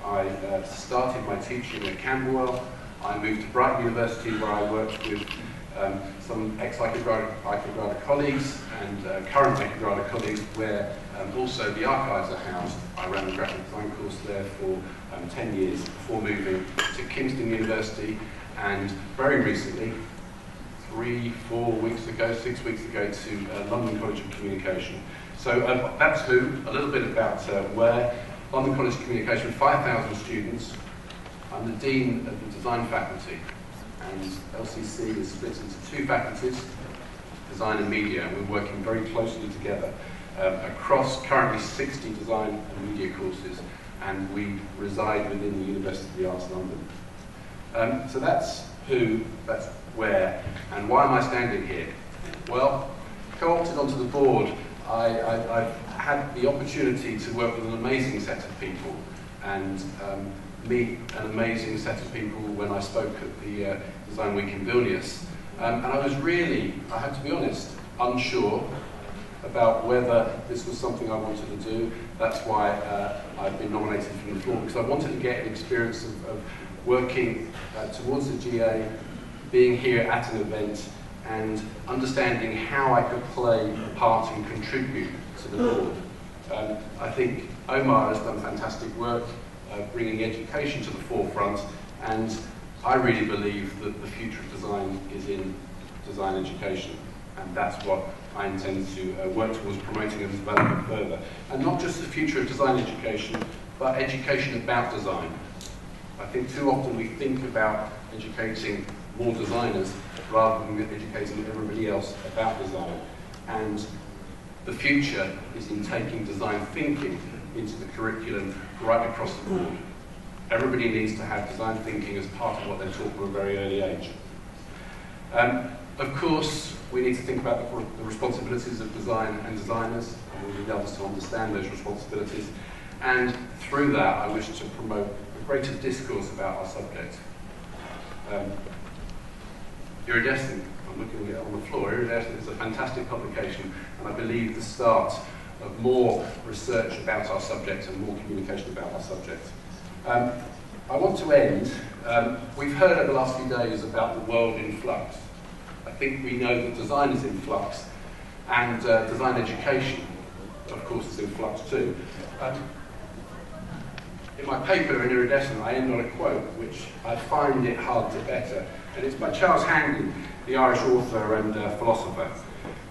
I started my teaching at Camberwell. I moved to Brighton University, where I worked with some ex-Icograda colleagues and current Icograda colleagues, where also the archives are housed. I ran the graphic design course there for 10 years before moving to Kingston University, and very recently, 3-4 weeks ago, 6 weeks ago, to London College of Communication. So that's who, a little bit about where. London College of Communication, 5,000 students. I'm the Dean of the Design Faculty, and LCC is split into 2 faculties, Design and Media, and we're working very closely together across currently 60 design and media courses, and we reside within the University of the Arts London. So that's who, that's where, and why am I standing here? Well, co-opted onto the board, I've had the opportunity to work with an amazing set of people and meet an amazing set of people when I spoke at the Design Week in Vilnius. And I was really, I have to be honest, unsure about whether this was something I wanted to do. That's why I've been nominated from the floor, because I wanted to get an experience of working towards the GA, being here at an event, and understanding how I could play a part and contribute to the board. I think Omar has done fantastic work bringing education to the forefront, and I really believe that the future of design is in design education, and that's what I intend to work towards promoting and developing further. And not just the future of design education, but education about design. I think too often we think about educating more designers rather than educating everybody else about design. And the future is in taking design thinking into the curriculum right across the board. Everybody needs to have design thinking as part of what they're taught from a very early age. Of course, we need to think about the responsibilities of design and designers, and we need others to understand those responsibilities. And through that, I wish to promote a greater discourse about our subject. Iridescent, I'm looking at it on the floor. Iridescent is a fantastic publication, and I believe the start of more research about our subject and more communication about our subject. I want to end, we've heard over the last few days about the world in flux. I think we know that design is in flux, and design education, of course, is in flux too. In my paper in Iridescent, I end on a quote which I find it hard to better, and it's by Charles Hangley, the Irish author and philosopher.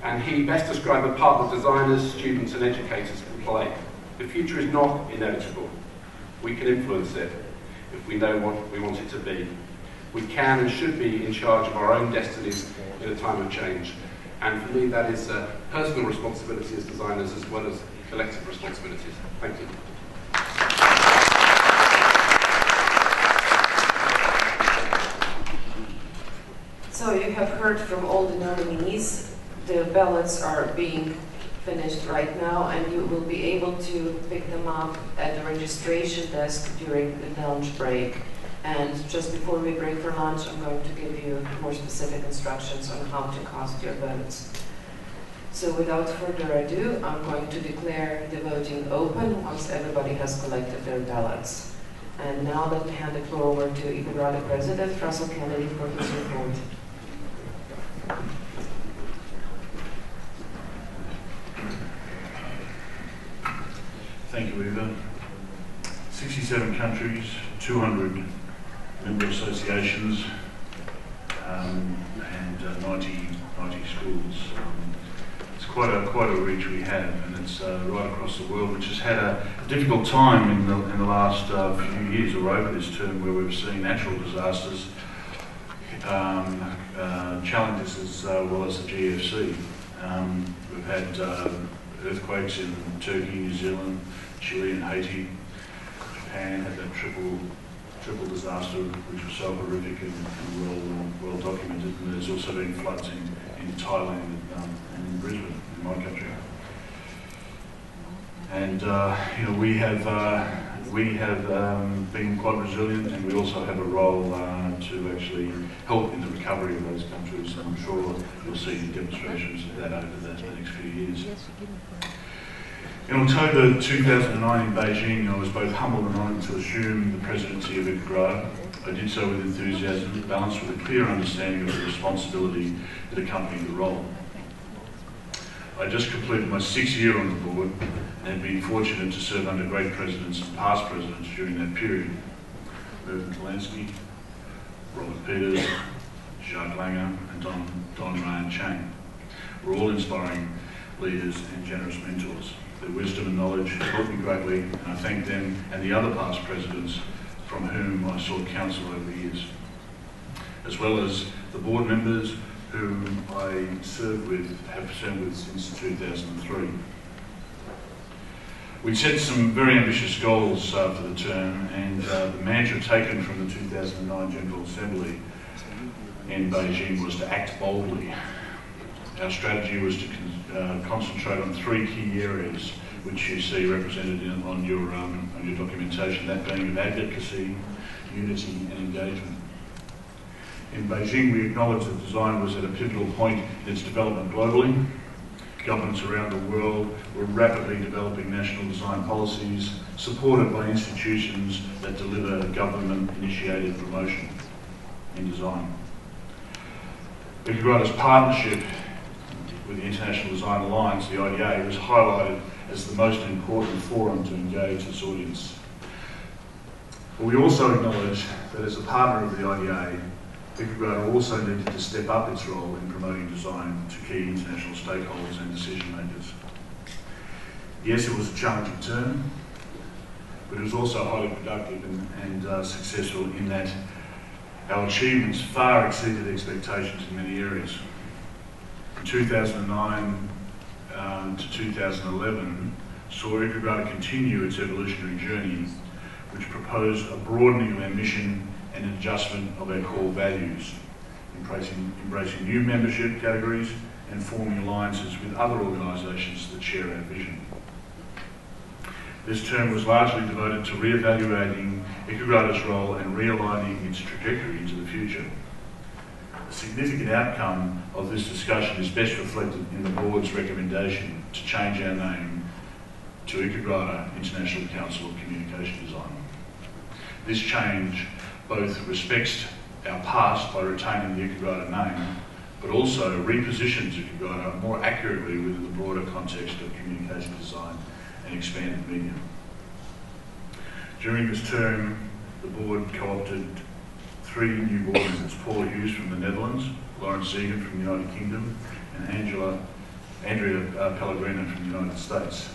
And he best described the part that designers, students and educators can play. The future is not inevitable. We can influence it if we know what we want it to be. We can and should be in charge of our own destinies in a time of change. And for me, that is a personal responsibility as designers as well as collective responsibilities. Thank you. So you have heard from all the nominees. The ballots are being finished right now, and you will be able to pick them up at the registration desk during the lunch break. And just before we break for lunch, I'm going to give you more specific instructions on how to cast your votes. So without further ado, I'm going to declare the voting open once everybody has collected their ballots. And now let me hand the floor over to Icograda President Russell Kennedy for his report. Thank you, Eva. 67 countries, 200 member associations, and 90 schools. It's quite a reach we have, and it's right across the world, which has had a difficult time in the last few years, or over this term, where we've seen natural disasters, challenges as well as the GFC. We've had earthquakes in Turkey, New Zealand, Chile and Haiti. Japan had that triple disaster, which was so horrific and well documented. And there's also been floods in Thailand and in Brisbane, in my country. And we have been quite resilient, and we also have a role to actually help in the recovery of those countries. And I'm sure you'll see demonstrations of that over the next few years. In October 2009 in Beijing, I was both humbled and honoured to assume the presidency of Icograda. I did so with enthusiasm, balanced with a clear understanding of the responsibility that accompanied the role. I just completed my 6th year on the board and had been fortunate to serve under great presidents and past presidents during that period. Mervyn Talansky, Robert Peters, Jacques Langer and Don Ryan Chang were all inspiring leaders and generous mentors. Their wisdom and knowledge helped me greatly, and I thank them and the other past presidents from whom I sought counsel over the years, as well as the board members whom I have served with since 2003. We set some very ambitious goals for the term, and the mantra taken from the 2009 General Assembly in Beijing was to act boldly. Our strategy was to concentrate on 3 key areas, which you see represented on your documentation, that being of advocacy, unity and engagement. In Beijing, we acknowledged that design was at a pivotal point in its development globally. Governments around the world were rapidly developing national design policies, supported by institutions that deliver government-initiated promotion in design. Icograda's partnership with the International Design Alliance, the IDA, was highlighted as the most important forum to engage its audience. But we also acknowledge that as a partner of the IDA, Icograda also needed to step up its role in promoting design to key international stakeholders and decision makers. Yes, it was a challenging term, but it was also highly productive and successful in that our achievements far exceeded expectations in many areas. From 2009 to 2011 saw Icograda continue its evolutionary journey, which proposed a broadening of our mission and an adjustment of our core values, embracing new membership categories and forming alliances with other organisations that share our vision. This term was largely devoted to re-evaluating Icograda's role and realigning its trajectory into the future. A significant outcome of this discussion is best reflected in the board's recommendation to change our name to Icograda International Council of Communication Design. This change both respects our past by retaining the Icograda name, but also repositions Icograda more accurately within the broader context of communication design and expanded media. During this term, the board co-opted 3 new board members: Paul Hughes from the Netherlands, Lawrence Ziegan from the United Kingdom, and Andrea Pellegrino from the United States.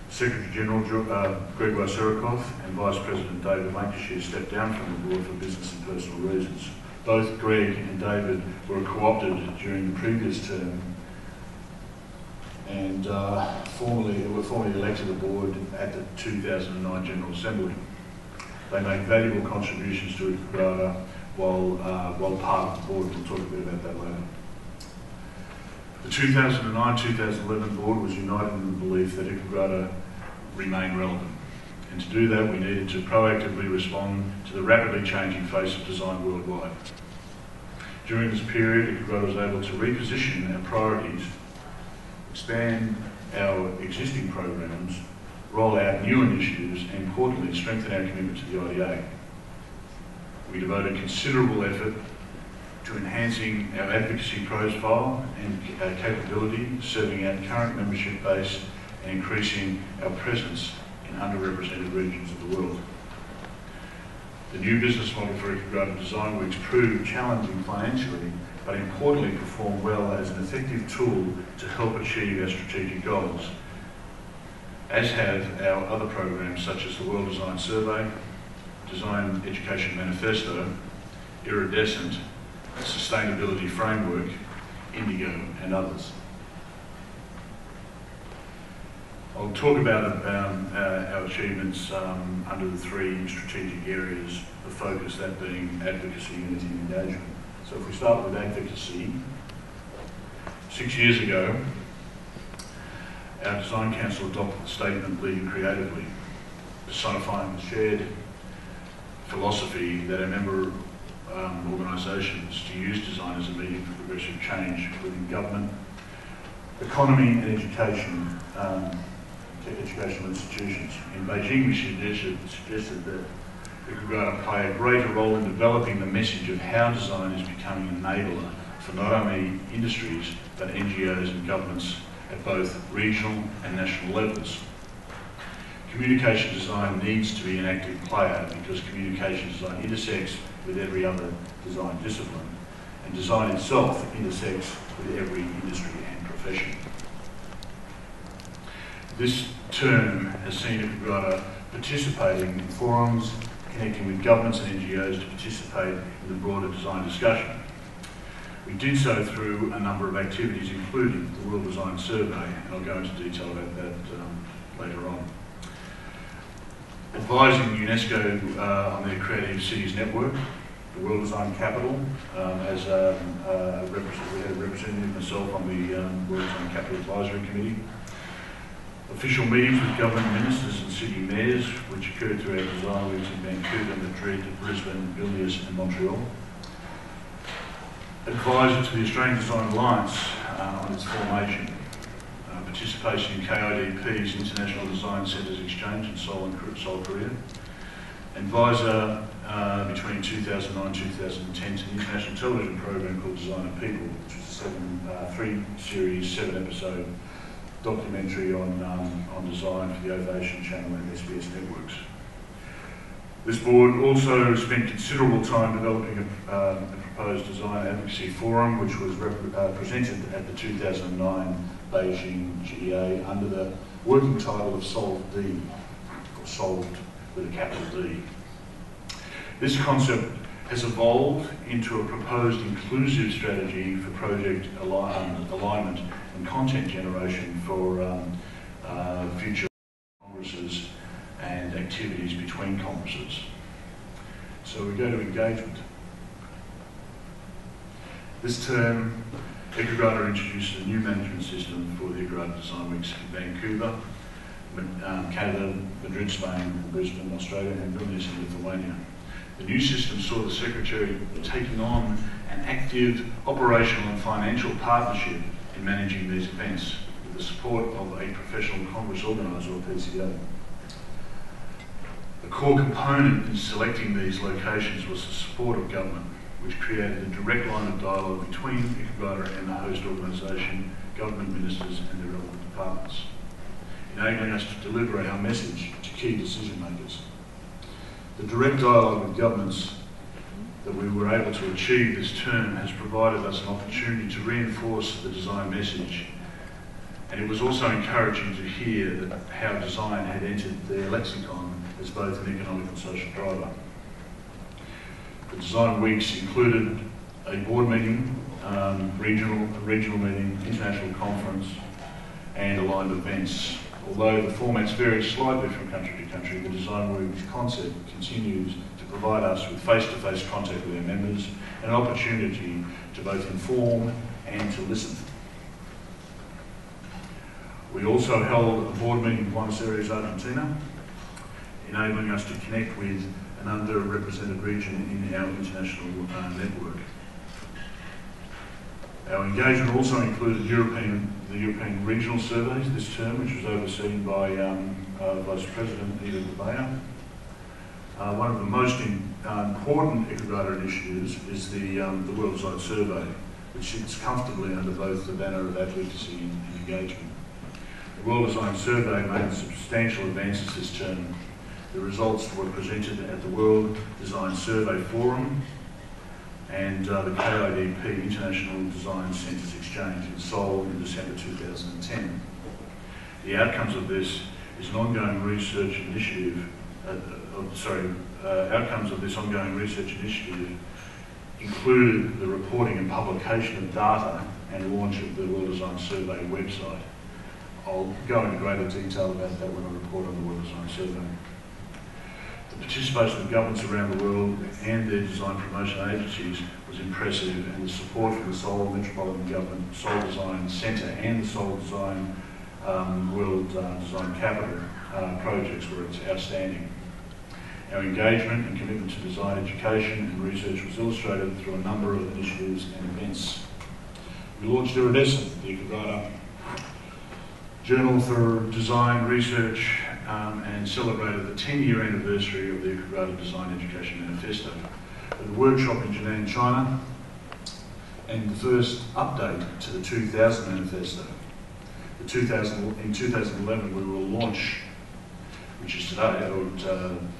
Secretary General Gregoire Serikov and Vice President David Lancashire stepped down from the board for business and personal reasons. Both Greg and David were co-opted during the previous term and were formally elected to the board at the 2009 General Assembly. They made valuable contributions to Icograda while part of the board. We'll talk a bit about that later. The 2009-2011 board was united in the belief that Icograda remained relevant And to do that, we needed to proactively respond to the rapidly changing face of design worldwide. During this period, Icograda was able to reposition our priorities, expand our existing programs, roll out new initiatives, and importantly, strengthen our commitment to the IDA. We devoted considerable effort to enhancing our advocacy profile and capability, serving our current membership base and increasing our presence in underrepresented regions of the world. The new business model for Icograda Design Weeks proved challenging financially, but importantly performed well as an effective tool to help achieve our strategic goals, as have our other programs such as the World Design Survey, Design Education Manifesto, Iridescent, Sustainability Framework, Indigo, and others. I'll talk about our achievements under the three strategic areas of focus, that being advocacy, unity, and engagement. So if we start with advocacy, 6 years ago, our Design Council adopted the statement Leading Creatively, personifying the shared philosophy that our member organisations to use design as a medium for progressive change within government, economy and educational institutions. In Beijing, we suggested that Icograda play a greater role in developing the message of how design is becoming an enabler for not only industries but NGOs and governments at both regional and national levels. Communication design needs to be an active player because communication design intersects with every other design discipline, and design itself intersects with every industry and profession. This term has seen Icograda participating in forums, connecting with governments and NGOs to participate in the broader design discussion. We did so through a number of activities, including the World Design Survey, and I'll go into detail about that later on. Advising UNESCO on their Creative Cities Network, the World Design Capital, as we had a representative myself on the World Design Capital Advisory Committee. Official meetings with government ministers and city mayors, which occurred throughout Design Weeks in Vancouver, Madrid, Brisbane, Vilnius and Montreal. Advisor to the Australian Design Alliance on its formation. Participation in KIDP's International Design Centres Exchange in Seoul, Korea. Advisor between 2009 and 2010 to the international television program called Designer People, which was a three-series, 7-episode documentary on design for the Ovation Channel and SBS Networks. This board also spent considerable time developing a proposed design advocacy forum, which was presented at the 2009 Beijing GEA under the working title of Solved D, or Solved with a capital D. This concept has evolved into a proposed inclusive strategy for project alignment and content generation for future congresses and activities between congresses. So we go to engagement. This term, Icograda introduced a new management system for the Icograda Design Weeks in Vancouver, Canada, Madrid, Spain, Brisbane, Australia, and Vilnius in Lithuania. The new system saw the Secretary taking on an active operational and financial partnership in managing these events with the support of a professional Congress organiser or PCA. The core component in selecting these locations was the support of government, which created a direct line of dialogue between Icograda and the host organisation, government ministers and their relevant departments, enabling us to deliver our message to key decision makers. The direct dialogue with governments that we were able to achieve this term has provided us an opportunity to reinforce the design message, and it was also encouraging to hear that how design had entered their lexicon as both an economic and social driver. The Design Weeks included a board meeting, regional meeting, international conference, and aligned events. Although the formats vary slightly from country to country, the Design Weeks concept continues to provide us with face-to-face contact with our members and an opportunity to both inform and to listen. We also held a board meeting in Buenos Aires, Argentina, enabling us to connect with an underrepresented region in our international network. Our engagement also included the European Regional Surveys this term, which was overseen by Vice President Icograda. One of the most important Icograda initiatives is the World Design Survey, which sits comfortably under both the banner of advocacy and engagement. The World Design Survey made substantial advances this term. The results were presented at the World Design Survey Forum and the KIDP International Design Centres Exchange in Seoul in December 2010. The outcomes of this is an ongoing research initiative. Outcomes of this ongoing research initiative included the reporting and publication of data and launch of the World Design Survey website. I'll go into greater detail about that when I report on the World Design Survey. The participation of governments around the world and their design promotion agencies was impressive, and the support from the Seoul Metropolitan Government, Seoul Design Centre and the Seoul Design World Design Capital projects were outstanding. Our engagement and commitment to design education and research was illustrated through a number of initiatives and events. We launched Iridescent, the Icograda Journal for Design Research, and celebrated the 10-year anniversary of the Icograda Design Education Manifesto at a workshop in Jinan, China, and the first update to the 2000 Manifesto. In 2011 we will launch, which is today, or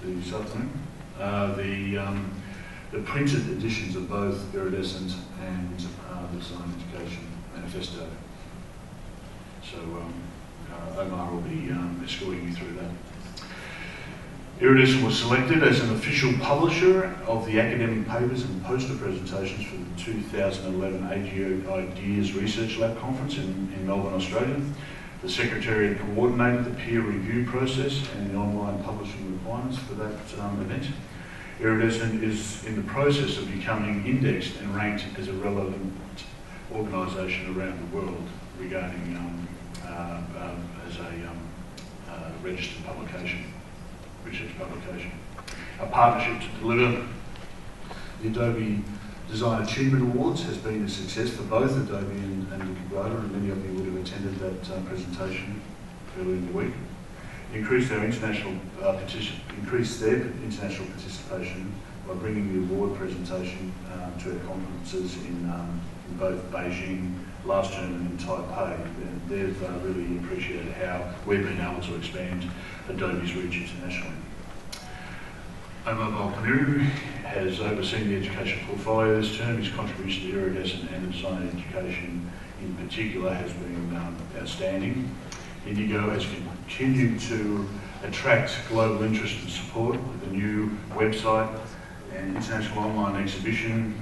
this afternoon, the printed editions of both Iridescent and the Design Education Manifesto. So Omar will be escorting you through that. Iridescent was selected as an official publisher of the academic papers and poster presentations for the 2011 Ideas Research Lab Conference in Melbourne, Australia. The Secretariat coordinated the peer review process and the online publishing requirements for that event. Iridescent is in the process of becoming indexed and ranked as a relevant organisation around the world regarding as a registered publication, research publication. Our partnership to deliver the Adobe Design Achievement Awards has been a success for both Adobe and Icograda, and many of you would have attended that presentation earlier in the week. It increased their international participation by bringing the award presentation to our conferences in both Beijing last term and in Taipei. And they've really appreciated how we've been able to expand Adobe's reach internationally. Omar Balkanuru has overseen the education portfolio this term. His contribution to Iridescent and the design education in particular has been outstanding. Indigo has continued to attract global interest and support with a new website and international online exhibition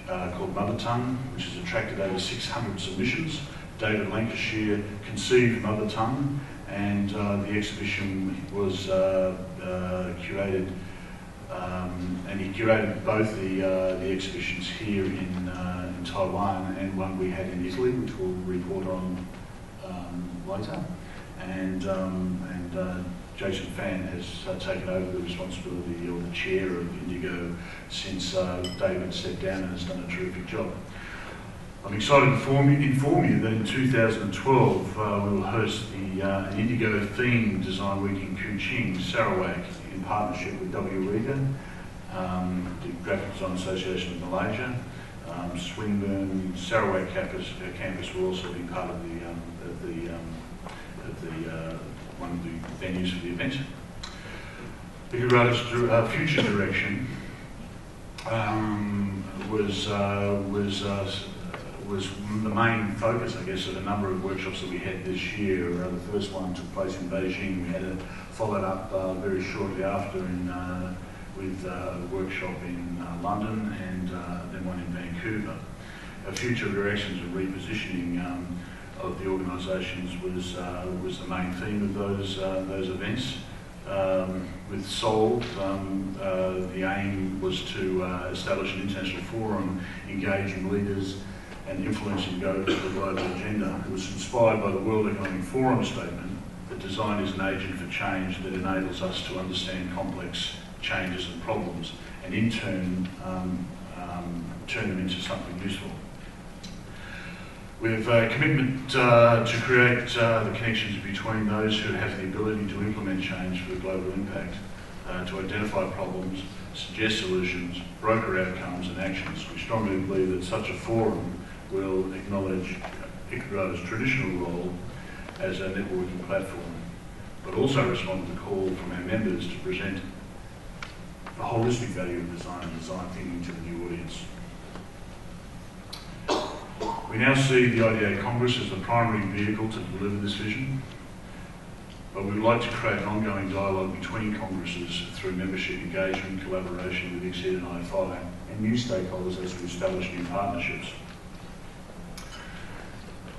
called Mother Tongue, which has attracted over 600 submissions. David Lancashire conceived Mother Tongue, and the exhibition was curated, and he curated both the exhibitions here in Taiwan and one we had in Italy, which we'll report on later. And Jason Fan has taken over the responsibility or the chair of Indigo since David stepped down and has done a terrific job. I'm excited to inform you that in 2012 we will host an Indigo themed design week in Kuching, Sarawak, in partnership with WREGA, the Graphic Design Association of Malaysia. Swinburne Sarawak campus will also be part of one of the venues for the event. Icograda's future direction was the main focus, I guess, of a number of workshops that we had this year. The first one took place in Beijing. We had it followed up very shortly after with a workshop in London and then one in Vancouver. Our future directions and repositioning of the organisations was the main theme of those events. With Seoul, the aim was to establish an international forum engaging leaders and influencing the global agenda. It was inspired by the World Economic Forum statement that design is an agent for change that enables us to understand complex changes and problems, and in turn turn them into something useful. We have a commitment to create the connections between those who have the ability to implement change for global impact, to identify problems, suggest solutions, broker outcomes and actions. We strongly believe that such a forum will acknowledge Icograda's traditional role as a networking platform, but also respond to the call from our members to present the holistic value of design and design thinking to the new audience. We now see the IDA Congress as the primary vehicle to deliver this vision, but we would like to create an ongoing dialogue between congresses through membership engagement, collaboration with ICSID and IFI, and new stakeholders as we establish new partnerships.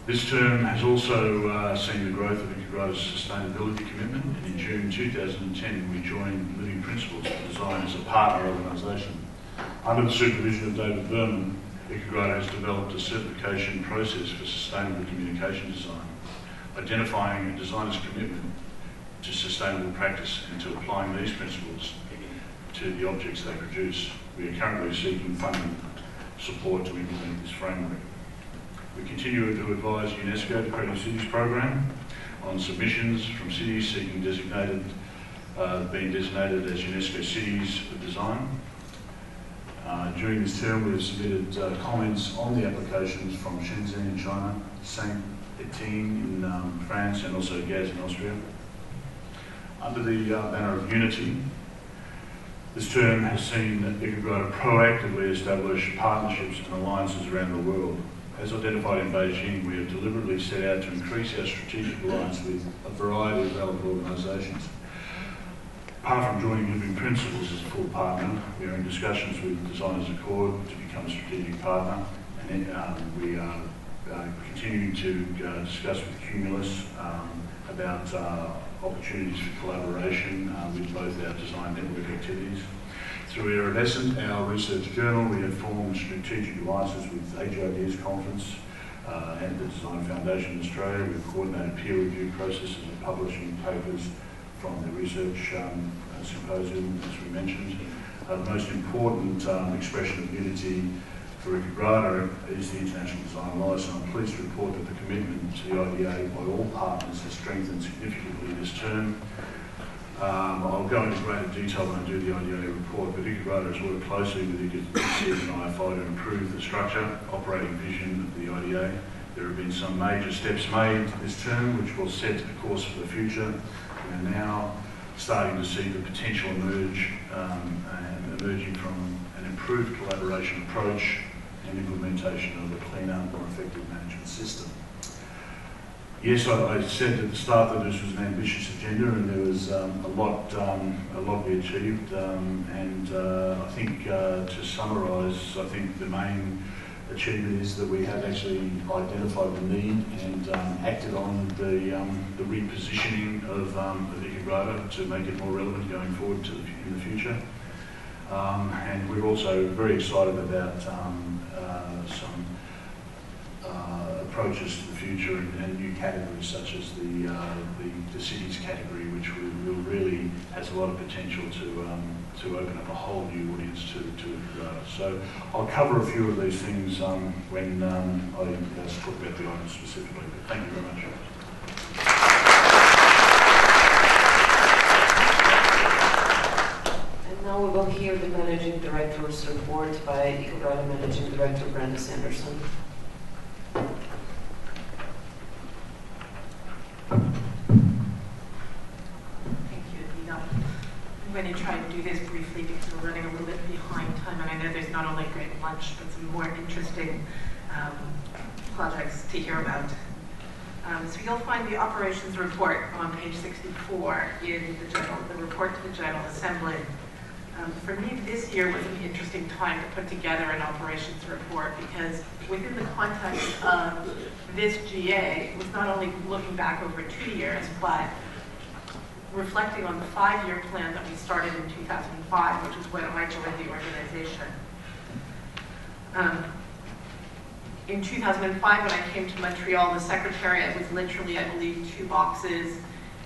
This term has also seen the growth of Icograda's sustainability commitment, and in June 2010 we joined Living Principles for Design as a partner organisation. Under the supervision of David Berman, Icograda has developed a certification process for sustainable communication design, identifying a designer's commitment to sustainable practice and to applying these principles to the objects they produce. We are currently seeking funding support to implement this framework. We continue to advise UNESCO, the Creative Cities Program, on submissions from cities seeking being designated as UNESCO cities for design. During this term, we have submitted comments on the applications from Shenzhen in China, Saint-Étienne in France, and also Gaz in Austria. Under the banner of Unity, this term has seen Icograda proactively establish partnerships and alliances around the world. As identified in Beijing, we have deliberately set out to increase our strategic alliance with a variety of relevant organisations. Apart from joining Living Principles as a full partner, we are in discussions with Designers Accord to become a strategic partner, and we are continuing to discuss with Cumulus about opportunities for collaboration with both our design network activities. Through Iridescent, our research journal, we have formed strategic alliances with Age Ideas Conference and the Design Foundation in Australia. We've coordinated peer review processes and publishing papers from the research symposium, as we mentioned. The most important expression of unity for Icograda is the International Design Alliance, and I'm pleased to report that the commitment to the IDA by all partners has strengthened significantly this term. I'll go into greater detail when I do the IDA report, but Icograda has worked closely with ICSID and IFI to improve the structure, operating vision of the IDA. There have been some major steps made this term which will set the course for the future. We are now starting to see the potential emerge and emerging from an improved collaboration approach and implementation of a cleaner, more effective management system. Yes, I said at the start that this was an ambitious agenda, and there was a lot we achieved. I think to summarise, I think the main achievement is that we have actually identified the need and acted on the repositioning of Icograda to make it more relevant going forward in the future. And we're also very excited about some approaches to the future and new categories such as the cities category, which will really has a lot of potential to open up a whole new audience to Icograda. So I'll cover a few of these things when I talk about the items specifically. But thank you very much. And now we will hear the Managing Director's report by Icograda Managing Director Brenda Sanderson. I'm going to try and do this briefly because we're running a little bit behind time, and I know there's not only great lunch, but some more interesting projects to hear about. So you'll find the operations report on page 64 in the report to the General Assembly. For me, this year was an interesting time to put together an operations report because within the context of this GA, it was not only looking back over 2 years, but reflecting on the 5-year plan that we started in 2005, which is when I joined the organization. In 2005, when I came to Montreal, the Secretariat was literally, I believe, 2 boxes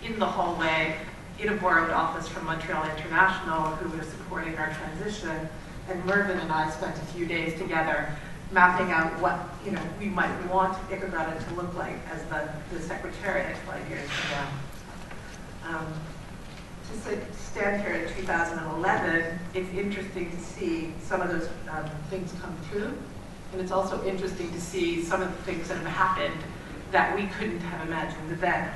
in the hallway in a borrowed office from Montreal International, who was supporting our transition. And Mervyn and I spent a few days together mapping out what we might want Icograda to look like as the Secretariat 5 years from now. To stand here in 2011, it's interesting to see some of those things come true. And it's also interesting to see some of the things that have happened that we couldn't have imagined then.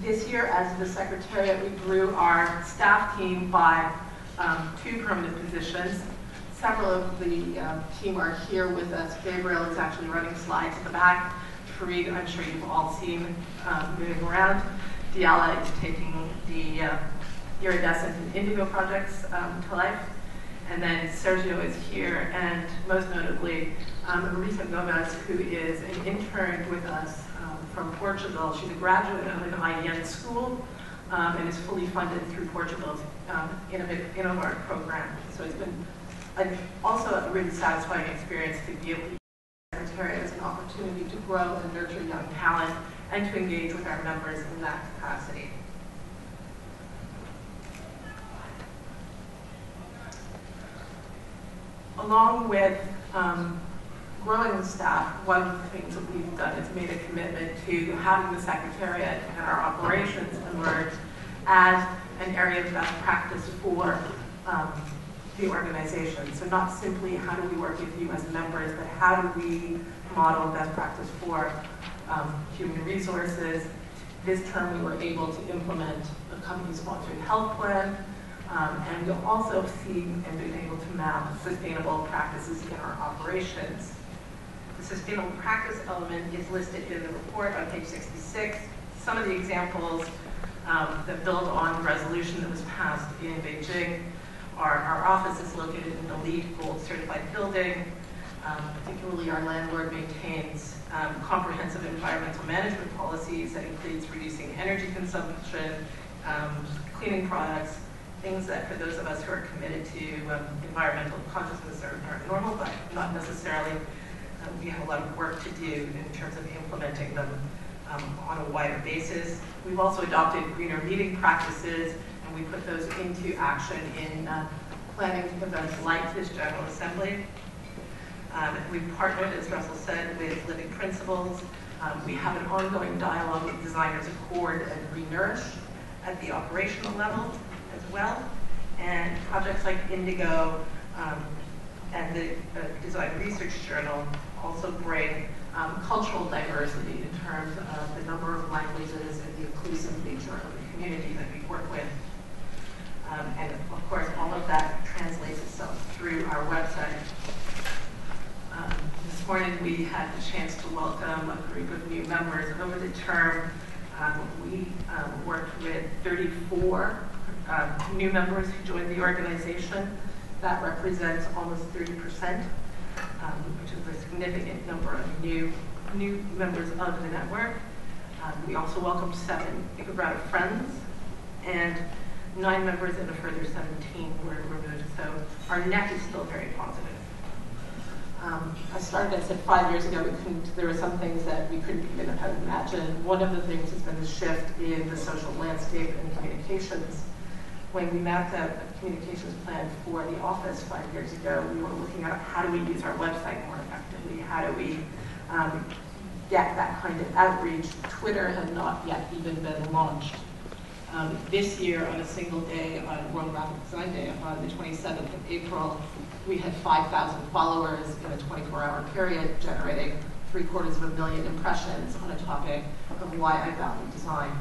This year, as the Secretariat, we grew our staff team by 2 permanent positions. Several of the team are here with us. Gabriel is actually running slides at the back. Fareed, I'm sure you've all seen moving around. Diala is taking the iridescent and indigo projects to life. And then Sergio is here, and most notably, Marisa Gomez, who is an intern with us from Portugal. She's a graduate of an IEN school and is fully funded through Portugal's Innovar program. So it's been also a really satisfying experience to be able to use the Secretariat as an opportunity to grow and nurture young talent and to engage with our members in that capacity. Along with growing the staff, one of the things that we've done is made a commitment to having the Secretariat and our operations emerge as an area of best practice for the organization. So not simply how do we work with you as members, but how do we model best practice for human resources. This term we were able to implement a company-sponsored health plan, and we'll also see and been able to map sustainable practices in our operations. The sustainable practice element is listed in the report on page 66. Some of the examples that build on the resolution that was passed in Beijing are our office is located in the LEED Gold certified building. Particularly our landlord maintains comprehensive environmental management policies that includes reducing energy consumption, cleaning products, things that for those of us who are committed to environmental consciousness are normal, but not necessarily. We have a lot of work to do in terms of implementing them on a wider basis. We've also adopted greener meeting practices, and we put those into action in planning events like this General Assembly. We've partnered, as Russell said, with Living Principles. We have an ongoing dialogue with Designers Accord and Renourish at the operational level as well. And projects like Indigo and the Design Research Journal also bring cultural diversity in terms of the number of languages and the inclusive nature of the community that we work with. And of course, all of that translates itself through our website. This morning we had the chance to welcome a group of new members. Over the term, we worked with 34 new members who joined the organization. That represents almost 30%, which is a significant number of new members of the network. We also welcomed 7 Icograda friends, and 9 members and a further 17 were removed. So our net is still very positive. I started, I said 5 years ago, there were some things that we couldn't even have imagined. One of the things has been the shift in the social landscape and communications. When we mapped out a communications plan for the office 5 years ago, we were looking at how do we use our website more effectively? How do we get that kind of outreach? Twitter had not yet even been launched. This year, on a single day, on World Graphic Design Day, on the 27th of April, we had 5,000 followers in a 24-hour period, generating 750,000 impressions on a topic of why I value design.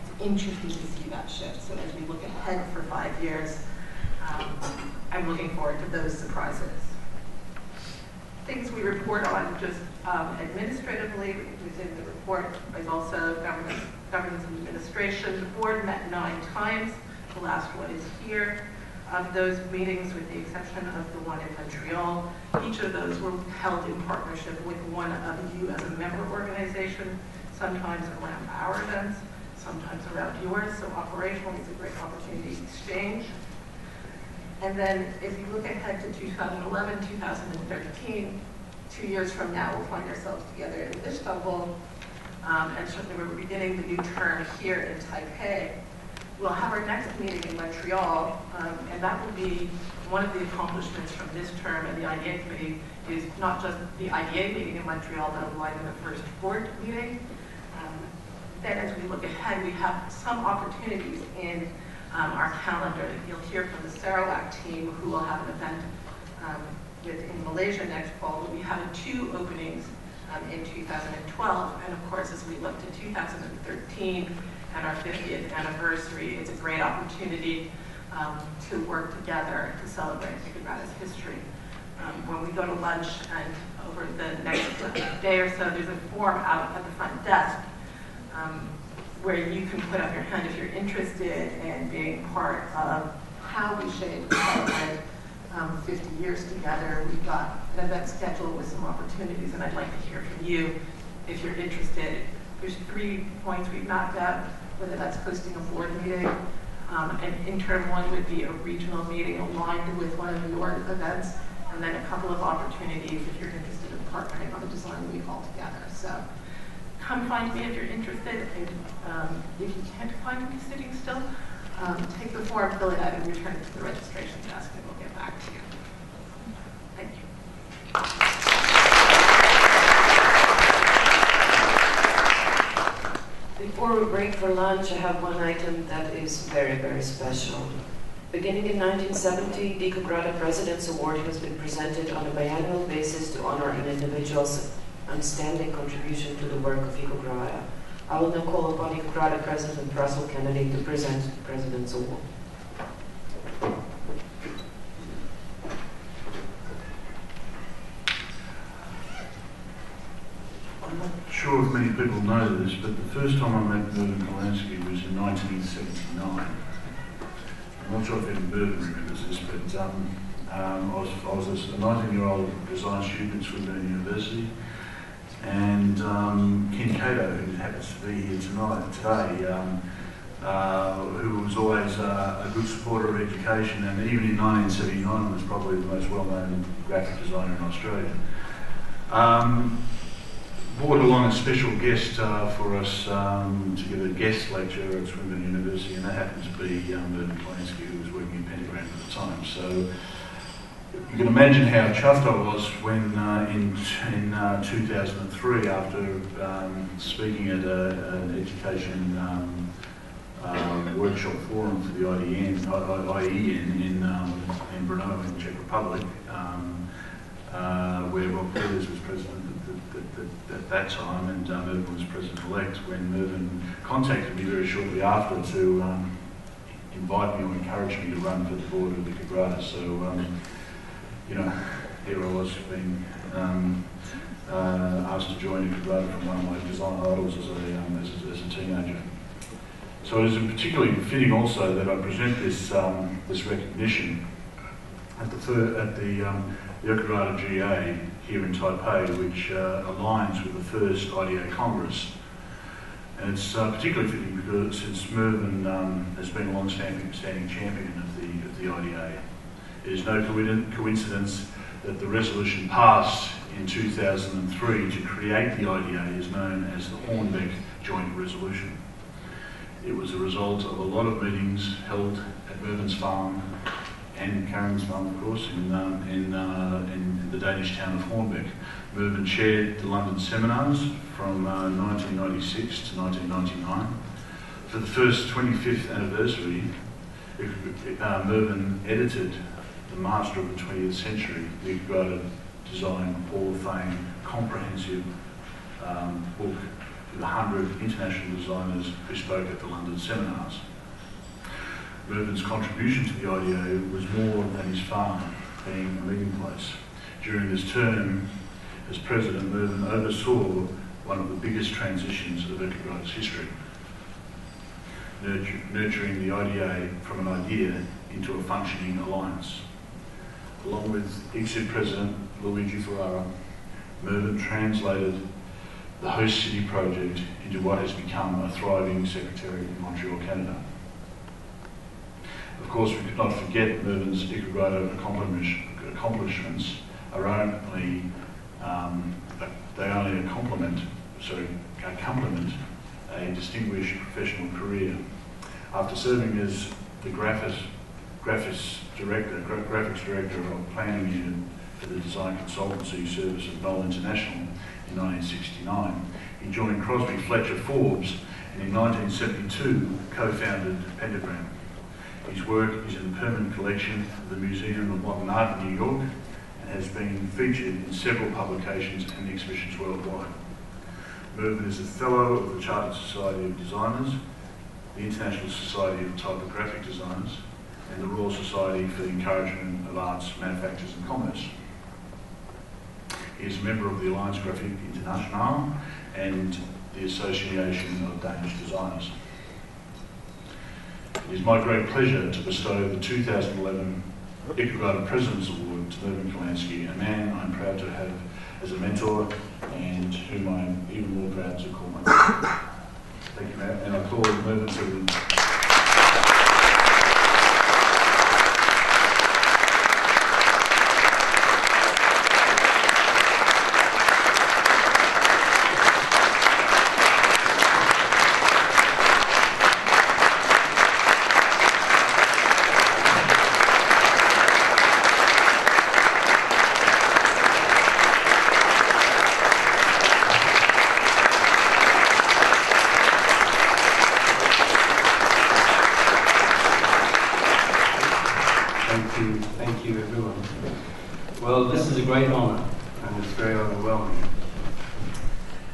It's interesting to see that shift. So as we look ahead for 5 years, I'm looking forward to those surprises. Things we report on just administratively within the report is also governance and administration. The board met 9 times. The last one is here. Of those meetings, with the exception of the one in Montreal, each of those were held in partnership with one of you as a member organization, sometimes around our events, sometimes around yours. So operationally, it's a great opportunity to exchange. And then if you look ahead to 2011, 2013, 2 years from now, we'll find ourselves together in Istanbul and certainly we're beginning the new term here in Taipei. We'll have our next meeting in Montreal, and that will be one of the accomplishments from this term, and the IDA committee is not just the IDA meeting in Montreal, but will be the first board meeting. Then as we look ahead, we have some opportunities in our calendar. You'll hear from the Sarawak team, who will have an event in Malaysia next fall. We have 2 openings in 2012, and of course, as we look to 2013 and our 50th anniversary, it's a great opportunity to work together to celebrate Icograda's history. When we go to lunch and over the next day or so, there's a form out at the front desk where you can put up your hand if you're interested in being part of how we shape and celebrate 50 years together. We've got an event scheduled with some opportunities, and I'd like to hear from you if you're interested. There's 3 points we've mapped out, whether that's hosting a board meeting. An interim one would be a regional meeting aligned with one of your events, and then a couple of opportunities if you're interested in partnering on a design week altogether. So come find me if you're interested, and if you can't find me sitting still, take the form, fill it out, and return it to the registration desk, and we'll get back to you. Thank you. Before we break for lunch, I have one item that is very, very special. Beginning in 1970, the Icograda President's Award has been presented on a biannual basis to honor an individual's outstanding contribution to the work of Icograda. I will now call upon Icograda President Russell Kennedy to present the President's Award. I'm not sure if many people know this, but the first time I met Mervyn Kolansky was in 1979. I'm not sure if any Mervyn remembers this, but I was a 19-year-old design student at Swinburne University, and Ken Cato, who happens to be here today, who was always a good supporter of education, and even in 1979 was probably the most well-known graphic designer in Australia. Brought along a special guest for us to give a guest lecture at Swinburne University, and that happened to be Mervyn Kolansky, who was working in Pentagram at the time. So you can imagine how chuffed I was when in 2003, after speaking at an education workshop forum for the IEN in Brno in the Czech Republic, where Rob Peters was president at that time, and Mervyn was president-elect, when Mervyn contacted me very shortly after to invite me or encourage me to run for the board of Icograda. So, you know, here I was being asked to join Icograda from one of my design idols as a teenager. So it is particularly fitting also that I present this this recognition at the Icograda GA here in Taipei, which aligns with the first IDA Congress. And it's particularly fitting because since Mervyn has been a long-standing champion of the IDA. It is no coincidence that the resolution passed in 2003 to create the IDA is known as the Hornbeck Joint Resolution. It was a result of a lot of meetings held at Mervyn's farm and Karen's farm, of course, in the Danish town of Hornbeck. Mervyn chaired the London seminars from 1996 to 1999. For the first 25th anniversary, Mervyn edited the Master of the 20th Century, the Icograda Design Hall of Fame comprehensive book with 100 international designers who spoke at the London seminars. Mervyn's contribution to the IDA was more than his farm being a meeting place. During his term as president, Mervyn oversaw one of the biggest transitions of Icograda's history, nurturing the IDA from an idea into a functioning alliance. Along with ICSID President Luigi Ferrara, Mervyn translated the host city project into what has become a thriving secretariat in Montreal, Canada. Of course, we could not forget Mervyn's Icograda accomplishments are only a complement, complement a distinguished professional career. After serving as the graphics director of planning unit for the design consultancy service of Knoll International in 1969, he joined Crosby Fletcher Forbes and in 1972 co-founded Pentagram. His work is in the permanent collection of the Museum of Modern Art in New York and has been featured in several publications and exhibitions worldwide. Mervyn is a Fellow of the Chartered Society of Designers, the International Society of Typographic Designers, and the Royal Society for the Encouragement of Arts, Manufactures and Commerce. He is a member of the Alliance Graphique Internationale and the Association of Danish Designers. It is my great pleasure to bestow the 2011 Icograda President's Award to Mervyn Kalansky, a man I'm proud to have as a mentor and whom I'm even more proud to call my friend. Thank you, Matt, and I call Mervyn to Thank you, everyone. Well, this is a great honour, and it's very overwhelming.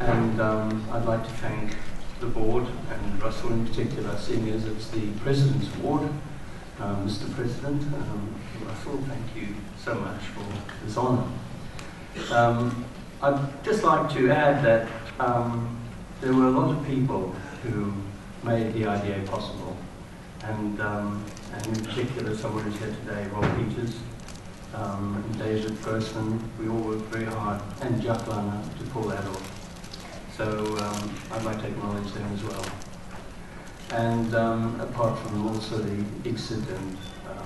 And I'd like to thank the board, and Russell in particular, seeing as it's the President's Award. Mr. President, Russell, thank you so much for this honour. I'd just like to add that there were a lot of people who made the IDA possible. And in particular, someone who's here today, Rob Peters, and David Grossman, we all worked very hard, and Jack Lana to pull that off. So I'd like to acknowledge them as well. And apart from also the ICSID and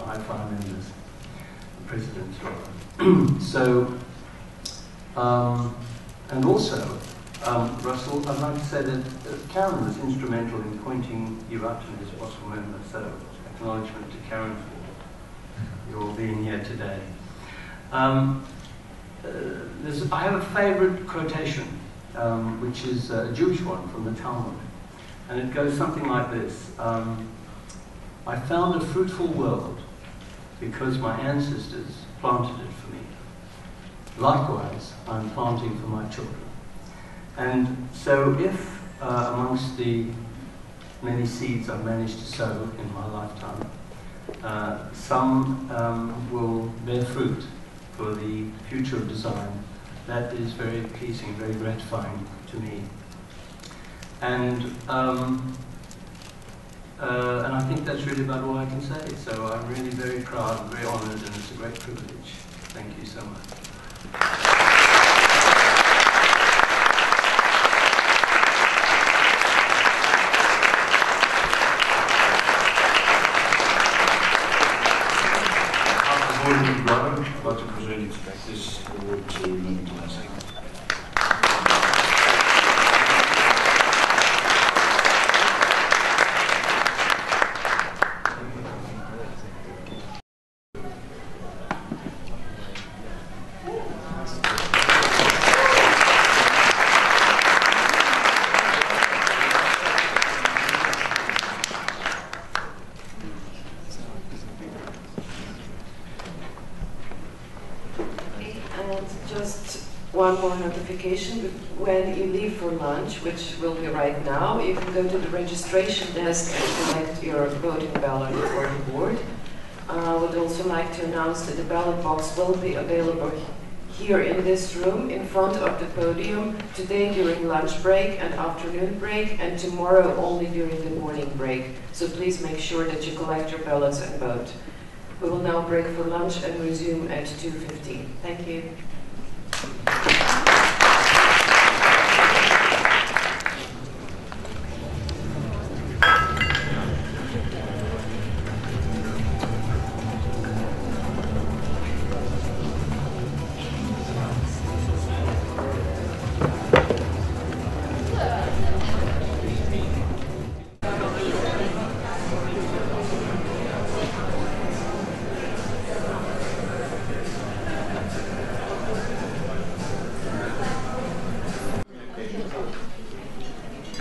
IFI members, the presidents. So, and also, Russell, I'd like to say that Karen was instrumental in pointing you up to this possible member, so acknowledgement to Karen for your being here today. I have a favourite quotation, which is a Jewish one from the Talmud, and it goes something like this. I found a fruitful world because my ancestors planted it for me. Likewise, I'm planting for my children. And so if amongst the many seeds I've managed to sow in my lifetime, some will bear fruit for the future of design, that is very pleasing, very gratifying to me. And I think that's really about all I can say. So I'm really very proud and very honoured, and it's a great privilege. Thank you so much. I'd like to present this award to Mervyn Kalansky. Just one more notification. When you leave for lunch, which will be right now, you can go to the registration desk and collect your voting ballot for the board. I would also like to announce that the ballot box will be available here in this room in front of the podium today during lunch break and afternoon break, and tomorrow only during the morning break. So please make sure that you collect your ballots and vote. We will now break for lunch and resume at 2:15. Thank you.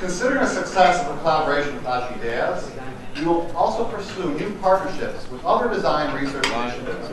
Considering the success of the collaboration with Icograda, we will also pursue new partnerships with other design research initiatives